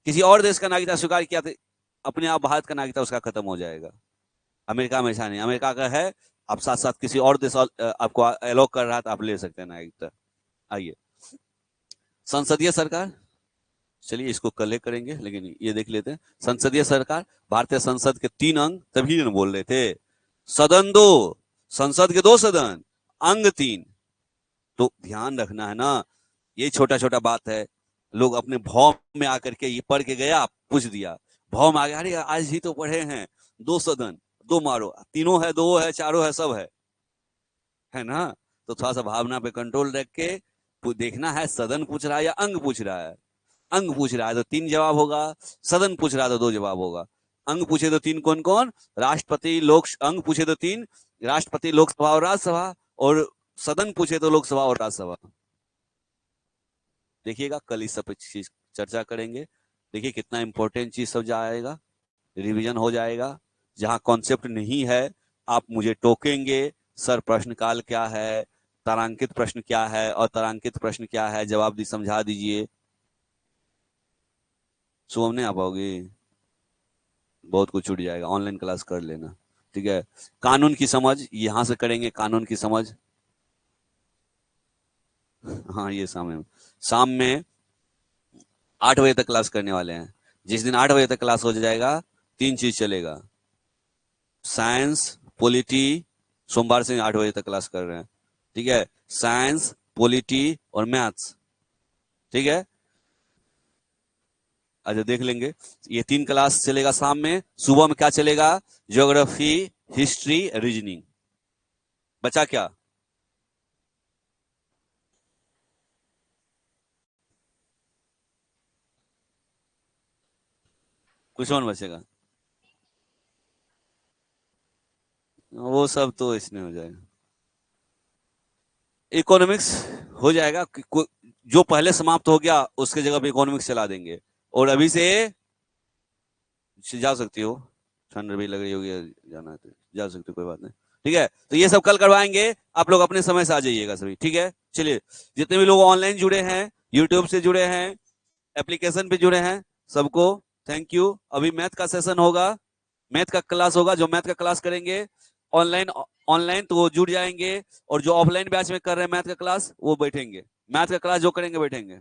किसी और देश का नागरिकता स्वीकार किया तो अपने आप भारत का नागरिकता उसका खत्म हो जाएगा। अमेरिका में ऐसा नहीं, अमेरिका का है, आप साथ साथ किसी और देश आपको अलाउ कर रहा है तो आप ले सकते हैं नागरिकता। आइए, संसदीय सरकार, चलिए इसको कल करेंगे, लेकिन ये देख लेते हैं। संसदीय सरकार, भारतीय संसद के 3 अंग, तभी न बोल रहे थे। सदन 2, संसद के 2 सदन, अंग 3। तो ध्यान रखना है ना, ये छोटा छोटा बात है। लोग अपने भाव में आकर के ये पढ़ के गया, पूछ दिया, भाव में आ गया, अरे आज ही तो पढ़े हैं 2 सदन, 2 मारो, 3 है, 2 है, 4 है, सब है ना। तो थोड़ा सा भावना पे कंट्रोल रख के देखना है, सदन पूछ रहा है या अंग पूछ रहा है। अंग पूछ रहा है तो 3 जवाब होगा, सदन पूछ रहा है तो 2 जवाब होगा। अंग पूछे तो 3 कौन कौन? राष्ट्रपति, अंग पूछे तो 3, राष्ट्रपति, लोकसभा और राज्यसभा, और सदन पूछे तो लोकसभा और राज्यसभा। देखिएगा, कल इस सब चीज चर्चा करेंगे। देखिए कितना इंपॉर्टेंट चीज सब जाएगा, रिवीजन हो जाएगा। जहां कॉन्सेप्ट नहीं है आप मुझे टोकेंगे, सर प्रश्न काल क्या है, तारांकित प्रश्न क्या है और तारांकित प्रश्न क्या है, जवाब दी समझा दीजिए। सुबह नहीं आ पाओगे, बहुत कुछ छूट जाएगा, ऑनलाइन क्लास कर लेना। ठीक है, कानून की समझ यहां से करेंगे, कानून की समझ। हाँ, ये शाम में 8 बजे तक क्लास करने वाले हैं। जिस दिन 8 बजे तक क्लास हो जाएगा, 3 चीज चलेगा, साइंस, पॉलिटी, सोमवार से 8 बजे तक क्लास कर रहे हैं। ठीक है, साइंस, पॉलिटी और मैथ्स। ठीक है, अच्छा देख लेंगे, ये 3 क्लास चलेगा शाम में। सुबह में क्या चलेगा? Geography, history, reasoning. बचा क्या? कुछ और बचेगा? वो सब तो इसमें हो जाएगा। इकोनॉमिक्स हो जाएगा, जो पहले समाप्त हो गया उसके जगह पे इकोनॉमिक्स चला देंगे। और अभी से जा सकती हो, ठंड भी लग रही होगी, जाना है तो जा सकते हो, कोई बात नहीं। ठीक है, तो ये सब कल करवाएंगे, आप लोग अपने समय से आ जाइएगा सभी। ठीक है, चलिए, जितने भी लोग ऑनलाइन जुड़े हैं, यूट्यूब से जुड़े हैं, एप्लीकेशन पे जुड़े हैं, सबको थैंक यू। अभी मैथ का सेशन होगा, मैथ का क्लास होगा, जो मैथ का क्लास करेंगे ऑनलाइन, तो वो जुड़ जाएंगे, और जो ऑफलाइन बैच में कर रहे हैं मैथ का क्लास वो बैठेंगे, मैथ का क्लास जो करेंगे बैठेंगे।